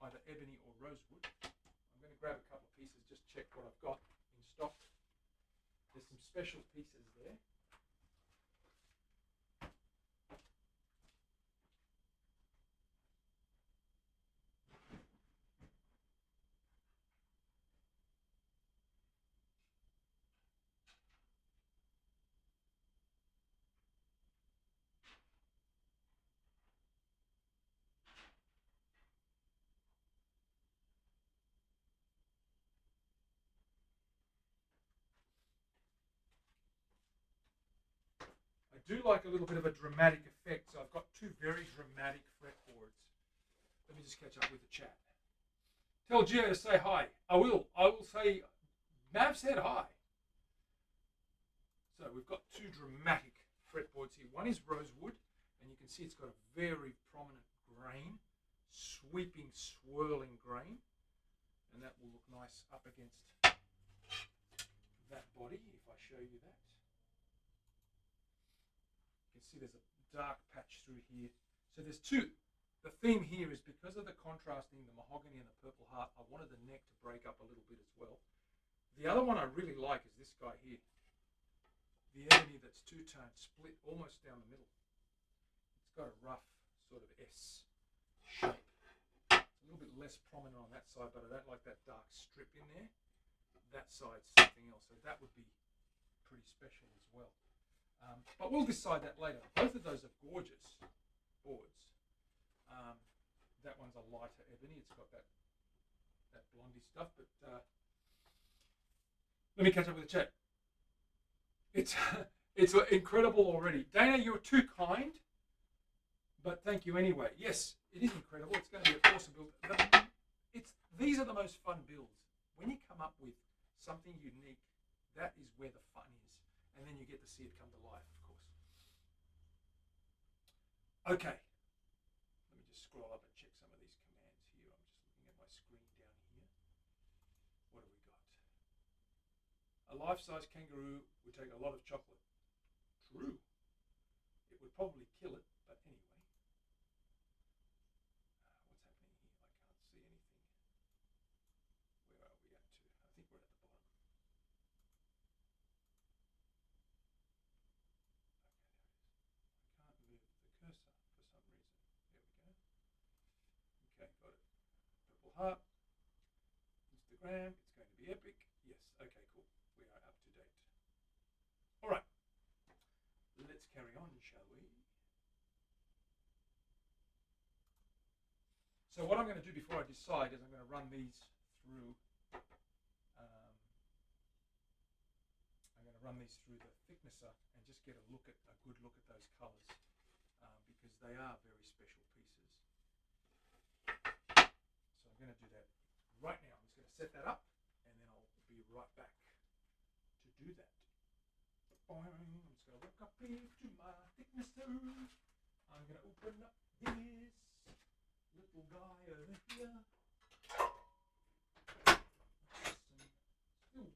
either ebony or rosewood. I'm going to grab a couple of pieces, just check what I've got in stock. There's some special pieces there. I do like a little bit of a dramatic effect, so I've got 2 very dramatic fretboards. Let me just catch up with the chat. Tell Gio to say hi. I will say, Mav said hi. So we've got 2 dramatic fretboards here. One is rosewood, and you can see it's got a very prominent grain, sweeping, swirling grain, and that will look nice up against that body if I show you that. You can see there's a dark patch through here. So there's 2. The theme here is because of the contrasting, the mahogany and the purple heart, I wanted the neck to break up a little bit as well. The other one I really like is this guy here. The ebony that's 2-tone, split almost down the middle. It's got a rough sort of S shape. It's a little bit less prominent on that side, but I don't like that dark strip in there. That side's something else, so that would be pretty special as well. But we'll decide that later. Both of those are gorgeous boards. That one's a lighter ebony. It's got that blondie stuff. But let me catch up with the chat. It's incredible already. Dana, you're too kind, but thank you anyway. Yes, it is incredible. It's going to be an awesome build. These are the most fun builds. When you come up with something unique, that is where the fun is. And then you get to see it come to life, of course. Okay. Let me just scroll up and check some of these commands here. I'm just looking at my screen down here. What have we got? A life-size kangaroo would take a lot of chocolate. True. It would probably kill it, but anyway. What's happening here? I can't see anything. Where are we at to? I think we're at the bottom. Okay, there it is. I can't move the cursor for some reason. There we go. Okay, got it. Purple heart. Instagram. It's going to be epic. Yes. Okay, cool. We are up to date. All right. Let's carry on, shall we? So what I'm going to do before I decide is I'm going to run these through. I'm going to run these through the thicknesser and just get a good look at those colours because they are very special pieces. set that up, and then I'll be right back to do that. I'm just going to walk up here to my thicknesser. I'm going to open up this little guy over here. Still,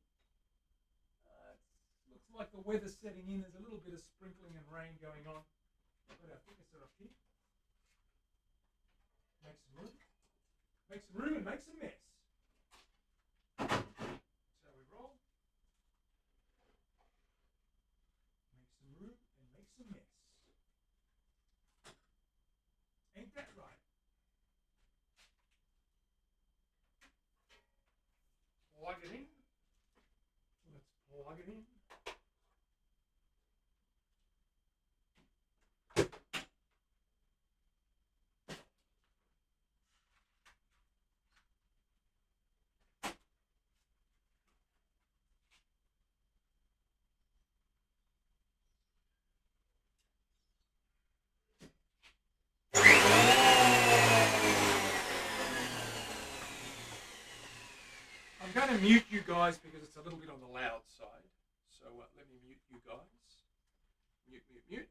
looks like the weather's setting in. There's a little bit of sprinkling and rain going on. Put our thicknesser up here. Make some room. Make some room and make some mess. That's how we roll. Make some room and make some mess. Ain't that right? Plug it in. Let's plug it in. I'm going to mute you guys because it's a little bit on the loud side. So let me mute you guys. Mute, mute, mute.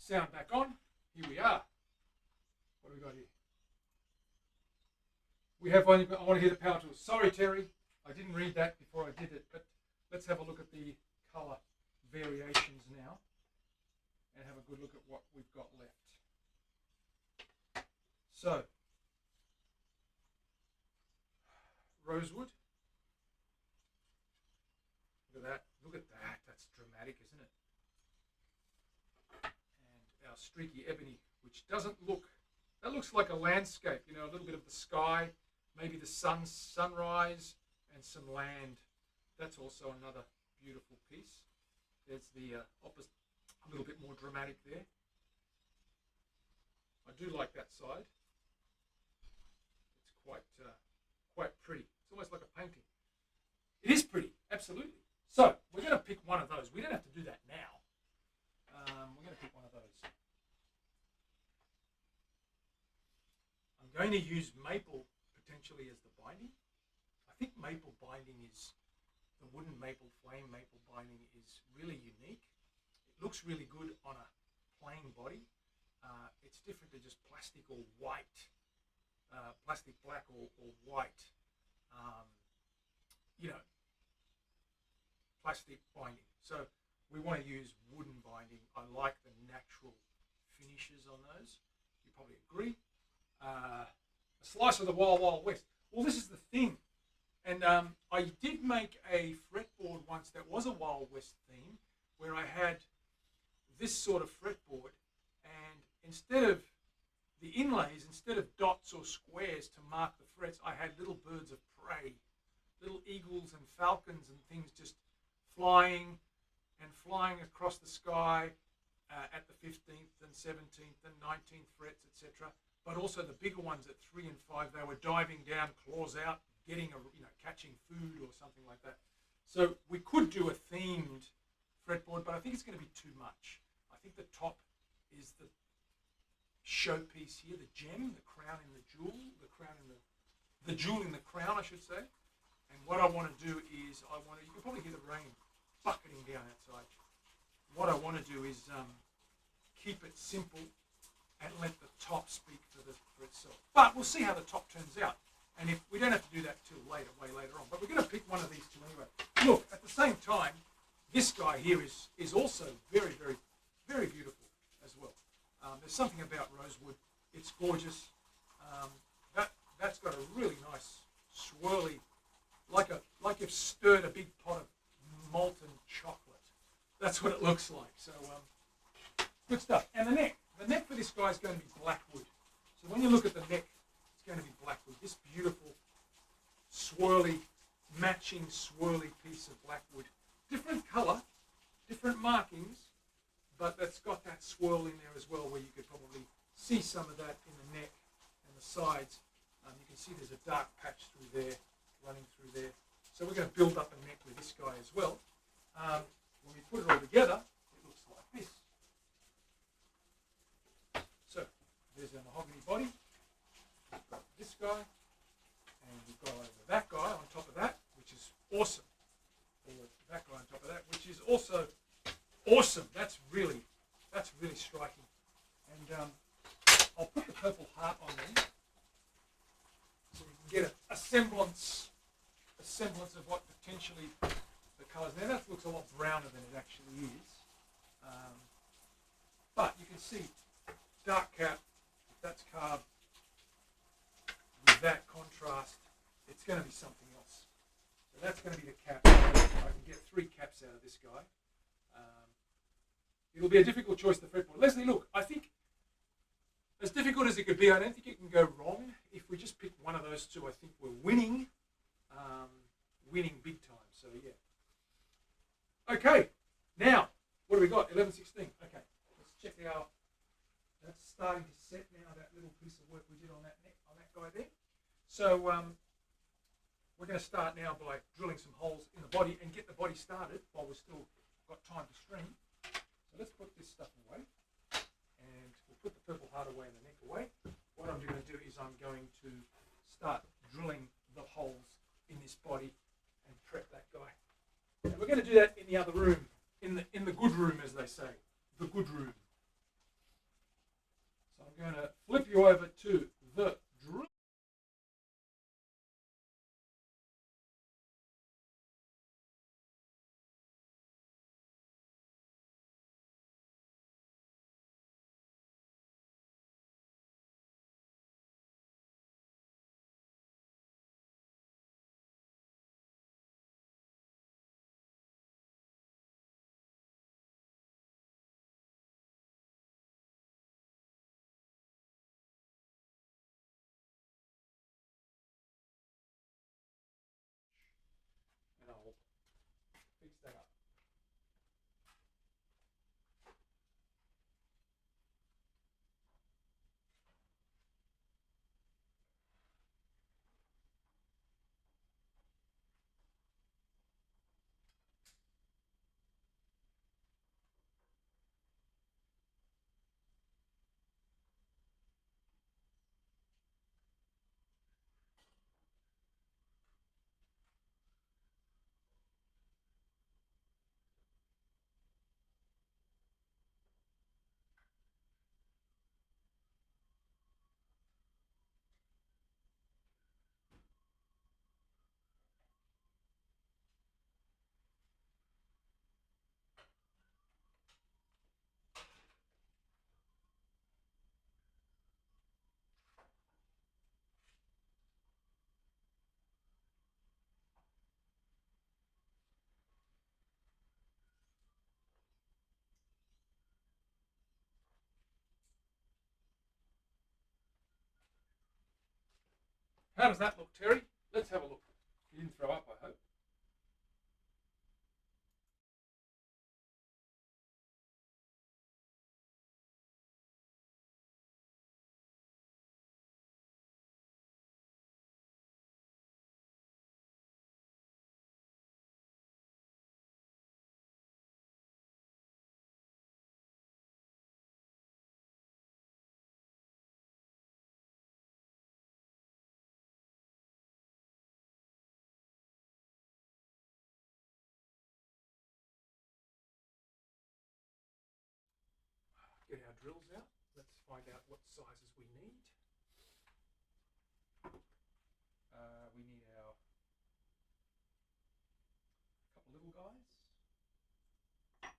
sound back on. Here we are. What do we got here? We have one. I want to hear the power tools. Sorry, Terry, I didn't read that before I did it, but let's have a look at the color variations now and have a good look at what we've got left. So, rosewood. Look at that. Look at that. That's dramatic, isn't it? And our streaky ebony, which doesn't look, that looks like a landscape, you know, a little bit of the sky, maybe the sunrise and some land. That's also another beautiful piece. There's the opposite, a little bit more dramatic there. I do like that side. It's quite pretty. It's almost like a painting. It is pretty, absolutely. So we're going to pick one of those. We don't have to do that now. We're going to pick one of those. I'm going to use maple potentially as the binding. I think maple binding is, the wooden maple, flame maple binding is really unique. It looks really good on a plain body. It's different to just plastic or white, plastic black or white, you know, plastic binding. So we want to use wooden binding. I like the natural finishes on those. You probably agree. A slice of the Wild Wild West. Well, this is the thing. And I did make a fretboard once that was a Wild West theme, where I had this sort of fretboard, and instead of the inlays, instead of dots or squares to mark the frets, I had little birds of prey, little eagles and falcons and things just flying across the sky at the 15th and 17th and 19th frets, etc. But also the bigger ones at 3 and 5, they were diving down, claws out, getting catching food or something like that. So we could do a themed fretboard, but I think it's going to be too much. I think the top is the showpiece here, the gem, the crown in the jewel, the jewel in the crown, I should say. And what I want to do is, you can probably hear the rain bucketing down outside. What I want to do is keep it simple and let the top speak for itself. But we'll see how the top turns out. And if we don't have to do that till later, way later on. But we're going to pick one of these two anyway. Look, at the same time, this guy here is also very, very, very beautiful as well. There's something about rosewood. It's gorgeous. That's got a really nice swirly, like you've stirred a big pot of molten chocolate. That's what it looks like. So good stuff. And the neck for this guy is going to be blackwood. So when you look at the neck, it's going to be blackwood. This beautiful, swirly, matching swirly piece of blackwood. Different colour, different markings, but that's got that swirl in there as well, where you could probably see some of that in the neck and the sides. You can see there's a dark patch through there, running through there. So we're going to build up a neck with this guy as well. When we put it all together, it looks like this. So there's our mahogany body. We've got this guy, and we've got that guy on top of that, which is awesome. Or that guy on top of that, which is also awesome. That's really striking. And I'll put the purple heart on there, so we can get a semblance of what potentially the colours. Now that looks a lot browner than it actually is, but you can see dark cap. If that's carved with that contrast, it's going to be something else. So that's going to be the cap. I can get 3 caps out of this guy. It'll be a difficult choice, the fretboard. Leslie, look, I think as difficult as it could be, I don't think it can go wrong. If we just pick one of those two, I think we're winning. Winning big time, so yeah. Okay, now, what do we got? 11:16. Okay, let's check out. That's starting to set now, that little piece of work we did on that guy there. So we're going to start now by drilling some holes in the body and get the body started while we've still got time to stream. So let's put this stuff away, and we'll put the purple heart away and the neck away. What I'm going to do is I'm going to start drilling the holes in this body and prep that guy. And we're going to do that in the other room, in the good room, as they say, the good room. I'm going to flip you over to the drill. And I'll fix that up. How does that look, Terry? Let's have a look. You didn't throw up, I hope. Get our drills out. Let's find out what sizes we need. We need our couple little guys, a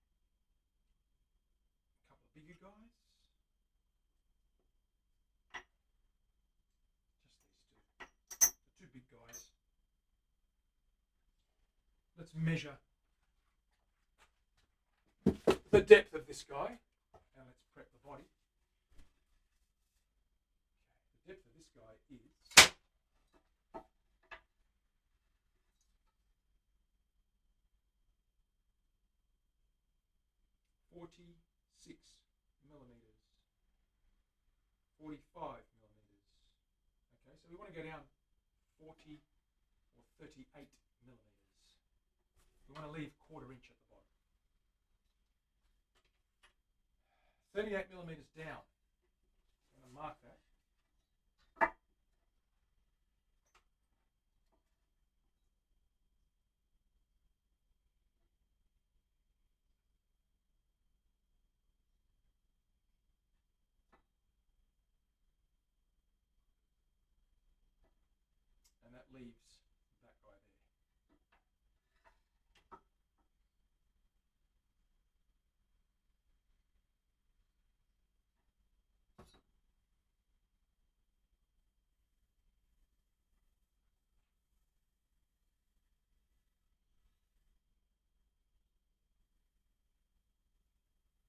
couple of bigger guys, just these two, the two big guys. Let's measure the depth of this guy. Now let's prep the body. Okay, the depth of this guy is 46 millimeters, 45 millimeters. Okay, so we want to go down 40 or 38 millimeters. We want to leave quarter inch at the bottom. 38 millimeters down. I'm going to mark that. And that leaves that guy there.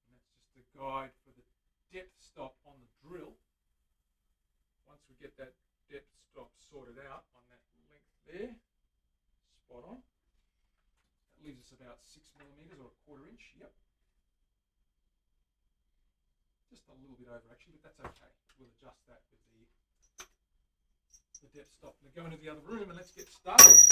And that's just the guide for the depth stop on the drill. Once we get that depth stop sorted out on that length there, spot on. That leaves us about 6 millimeters or a quarter inch. Yep. Just a little bit over actually, but that's okay. We'll adjust that with the depth stop. Now go into the other room and let's get started.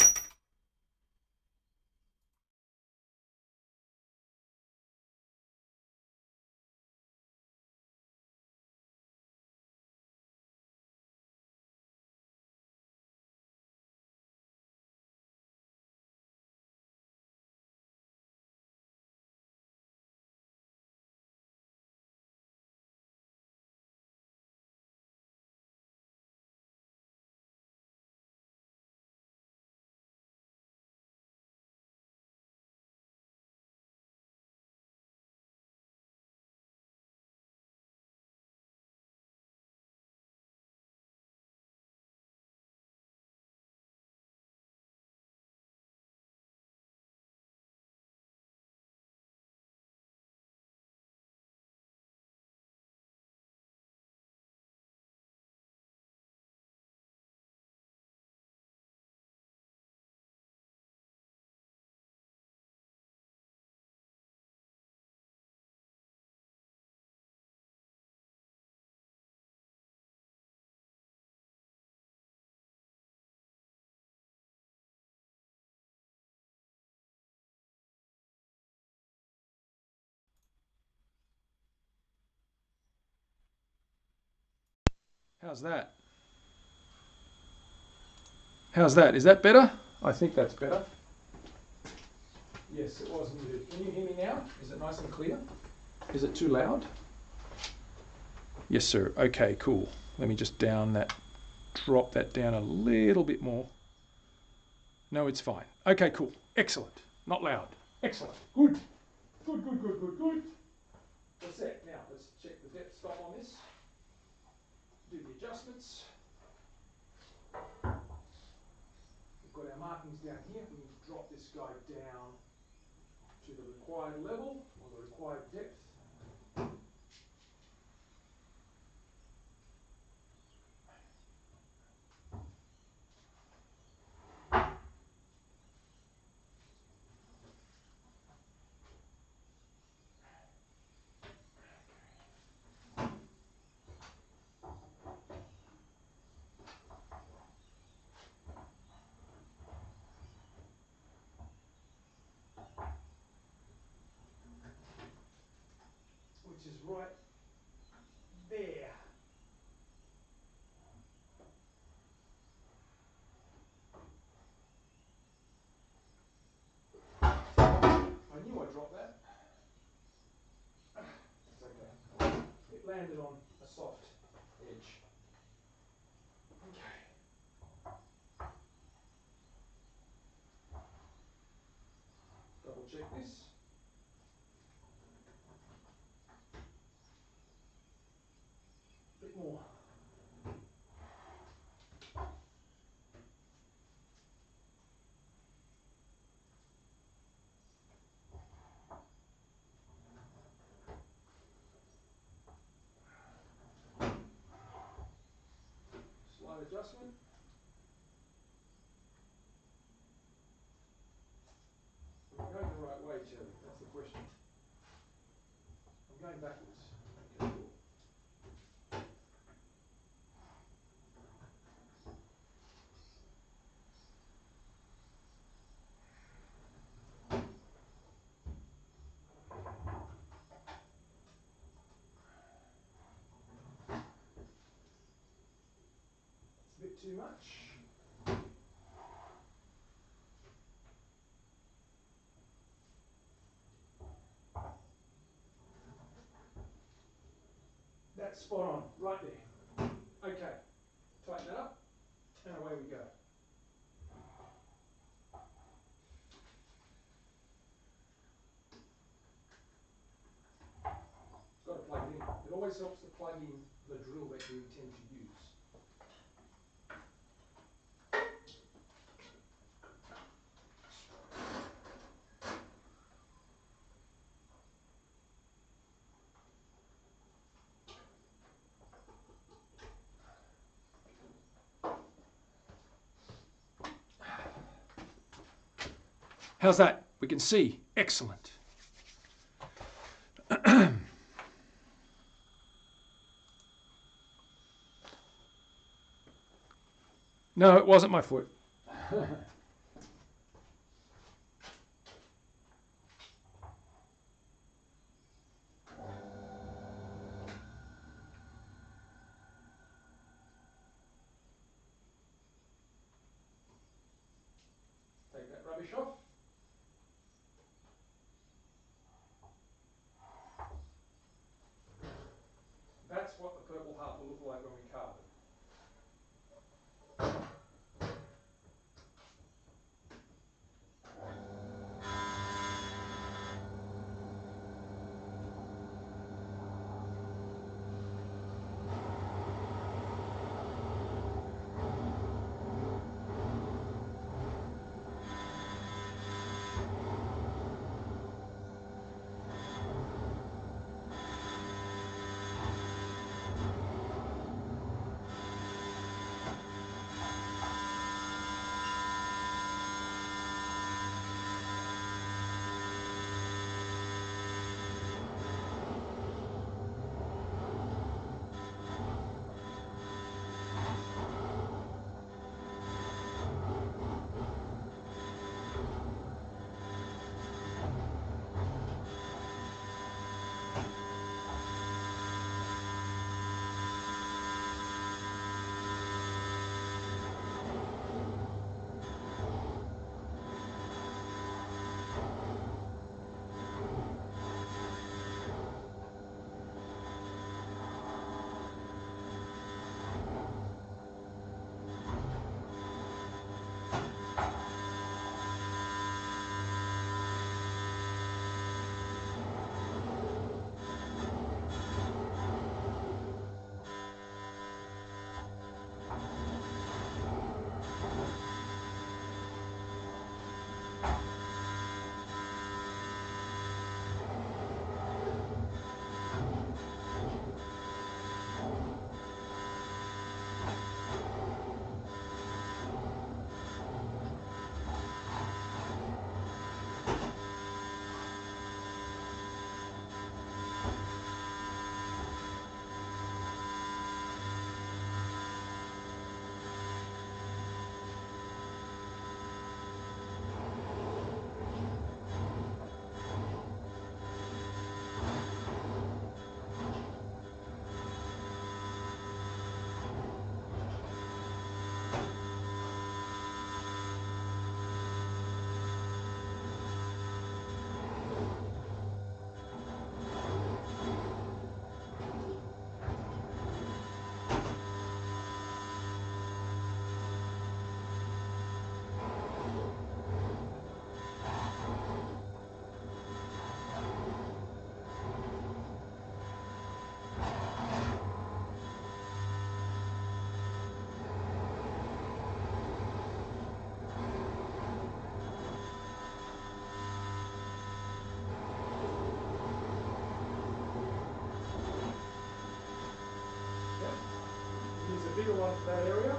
How's that? How's that? Is that better? I think that's better. Yes, it was muted. Can you hear me now? Is it nice and clear? Is it too loud? Yes, sir. Okay, cool. Let me just drop that down a little bit more. No, it's fine. Okay, cool. Excellent. Not loud. Excellent. Good. Good, good, good, good, good. That's it. Now, let's check the depth stop on this. Do the adjustments. We've got our markings down here. We need to drop this guy down to the required level or the required depth. Which is right there. I knew I dropped that. It's okay. It landed on a soft edge. Okay. Double check this. A bit more. Slight adjustment. Am I going the right way, Terry? That's the question. I'm going backwards. Okay, cool. It's a bit too much. That's spot on, right there. Okay, tighten that up, and away we go. Got to plug it in. It always helps to plug in the drill that you intend to use. How's that? We can see. Excellent. No, it wasn't my foot. Take that rubbish off. That's what the purple heart will look like when we carve it. drill onto that area.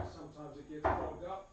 Sometimes it gets clogged up.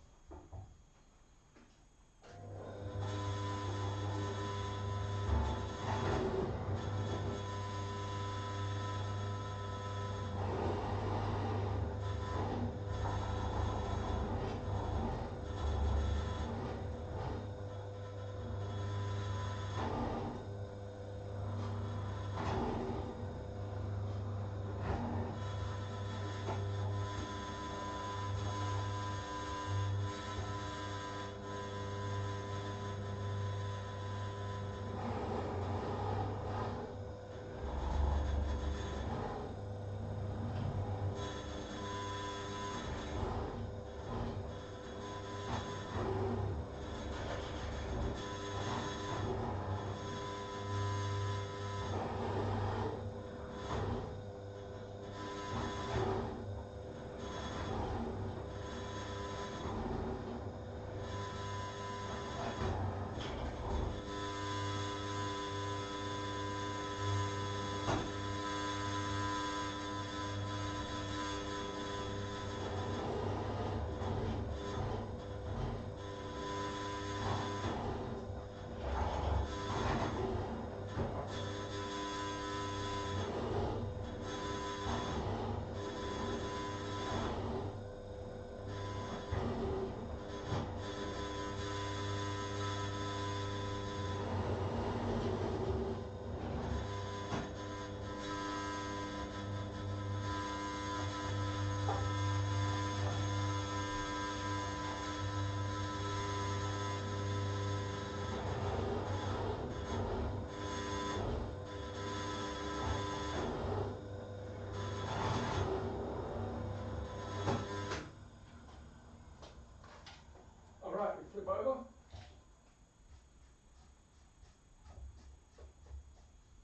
Alright, we flip over.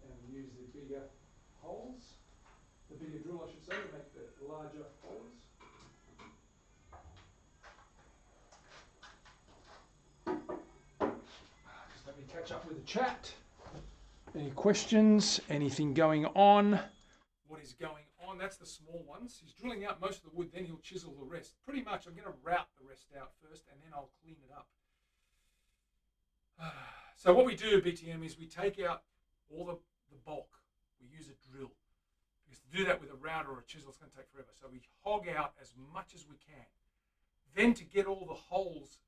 And we use the bigger holes, the bigger drill I should say, to make the larger holes. Just let me catch up with the chat. Any questions? Anything going on? What is going on? That's the small ones. He's drilling out most of the wood, then he'll chisel the rest. Pretty much, I'm going to route the rest out first, and then I'll clean it up. So what we do, BTM, is we take out all the bulk. We use a drill. Because to do that with a router or a chisel, it's going to take forever. So we hog out as much as we can. Then to get all the holes,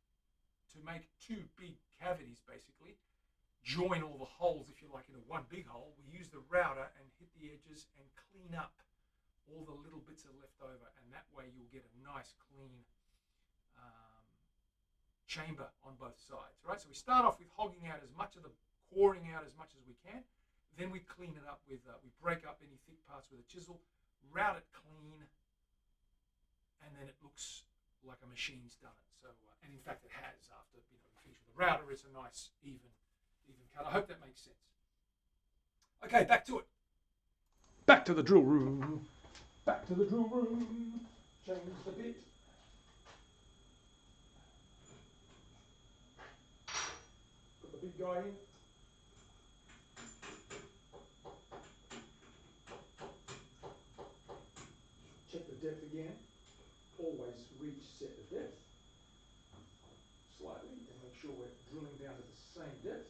to make two big cavities, basically, join all the holes, if you like, into one big hole, we use the router and hit the edges and clean up all the little bits that are left over. And that way you'll get a nice, clean chamber on both sides, right? So we start off with hogging out as much of the, coring out as much as we can. Then we clean it up with, we break up any thick parts with a chisel, route it clean, and then it looks like a machine's done it. So, and in fact it has after, you know, we finish with the router, it's a nice, even cut. I hope that makes sense. Okay, back to it. Back to the drill room. Back to the drill room. Change the bit. Put the big guy in. depth again. Always reset the depth slightly and make sure we're drilling down to the same depth.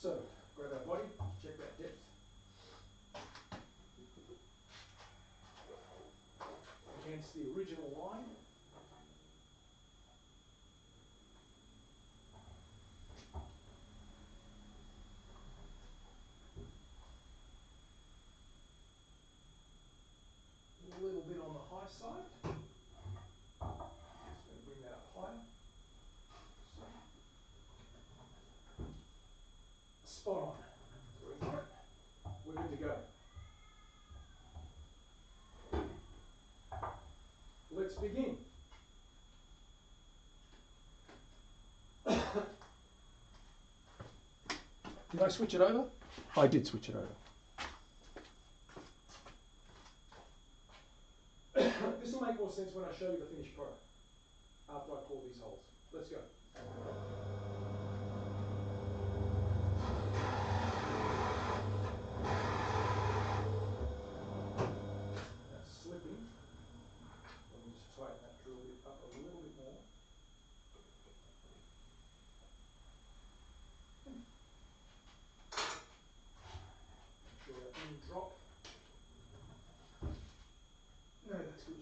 So, grab our body, check that depth. Against the original line. A little bit on the high side. Just going to bring that up higher. So. Spot on. Very good. We're good to go. Let's begin. Did I switch it over? I did switch it over. This will make more sense when I show you the finished product after I core these holes. Let's go. That's slipping. Let me just tighten that drill bit up a little bit more. Make sure that didn't drop. No, that's good.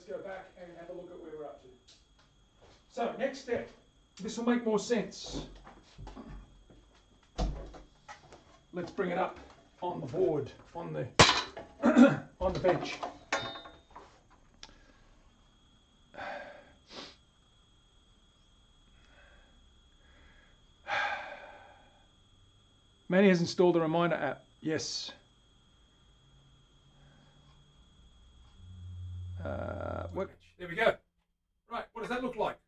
go back and have a look at where we're up to. So, next step. This will make more sense. Let's bring it up on the board, on the on the bench. Manny has installed a reminder app. Yes. There we go. Right, what does that look like?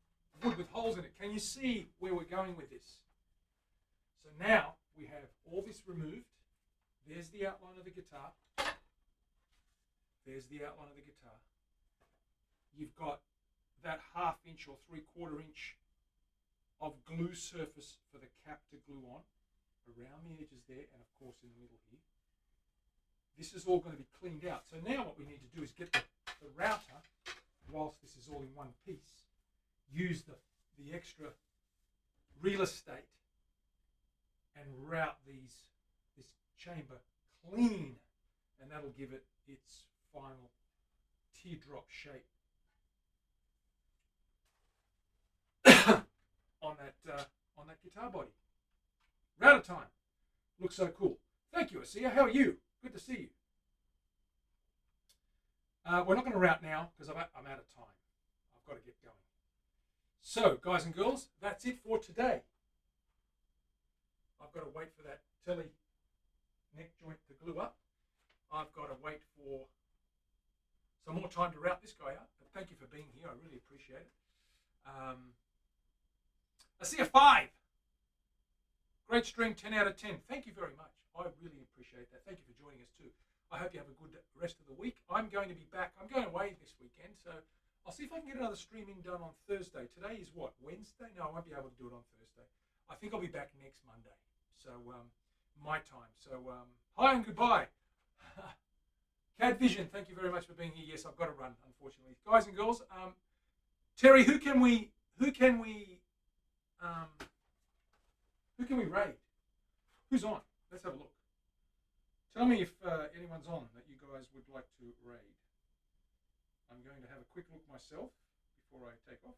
Wood with holes in it. Can you see where we're going with this? So now we have all this removed. There's the outline of the guitar. There's the outline of the guitar. You've got that 1/2 inch or 3/4 inch of glue surface for the cap to glue on around the edges there, and of course in the middle here. This is all going to be cleaned out. So now what we need to do is get the router, whilst this is all in one piece, use the extra real estate and route this chamber clean, and that'll give it its final teardrop shape on that guitar body. Router time. Looks so cool. Thank you, Asia. How are you? Good to see you. We're not going to route now because I'm out of time. I've got to get going. So, guys and girls, that's it for today. I've got to wait for that telly neck joint to glue up. I've got to wait for some more time to route this guy out. But thank you for being here. I really appreciate it. I see a 5. Great stream, 10 out of 10. Thank you very much. I really appreciate that. Thank you for joining us too. I hope you have a good rest of the week. I'm going to be back. I'm going away this weekend, so I'll see if I can get another streaming done on Thursday. Today is what, Wednesday? No, I won't be able to do it on Thursday. I think I'll be back next Monday, so my time. So hi and goodbye. Cad Vision, thank you very much for being here. Yes, I've got to run, unfortunately. Guys and girls, Terry, who can we raid? Who's on? Let's have a look. Tell me if anyone's on that you guys would like to raid. I'm going to have a quick look myself before I take off.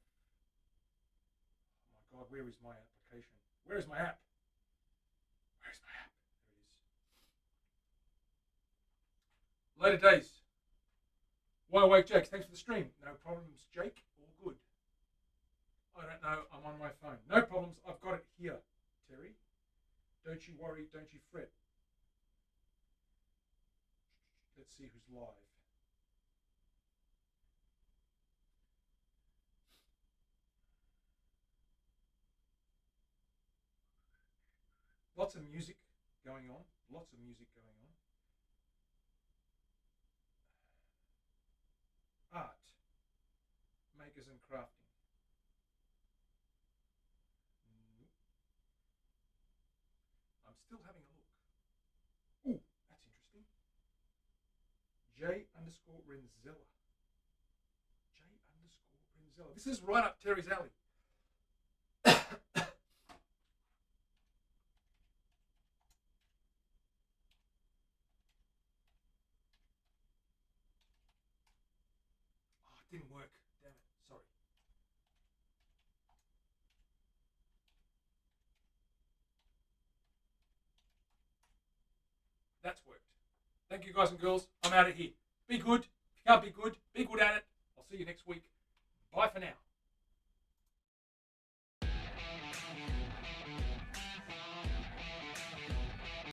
Oh my God, where is my application? Where is my app? Where is my app? There it is. Later days. Wide Awake Jakes, thanks for the stream. No problems, Jake. All good. I don't know. I'm on my phone. No problems. I've got it here, Terry. Don't you worry. Don't you fret. Let's see who's live. Lots of music going on. Lots of music going on. Art. Makers and crafting. I'm still having a look. Ooh, that's interesting. J_Renzella. J_Renzella. This is right up Terry's alley. Didn't work. Damn it. Sorry. That's worked. Thank you, guys and girls. I'm out of here. Be good. If you can't be good at it. I'll see you next week.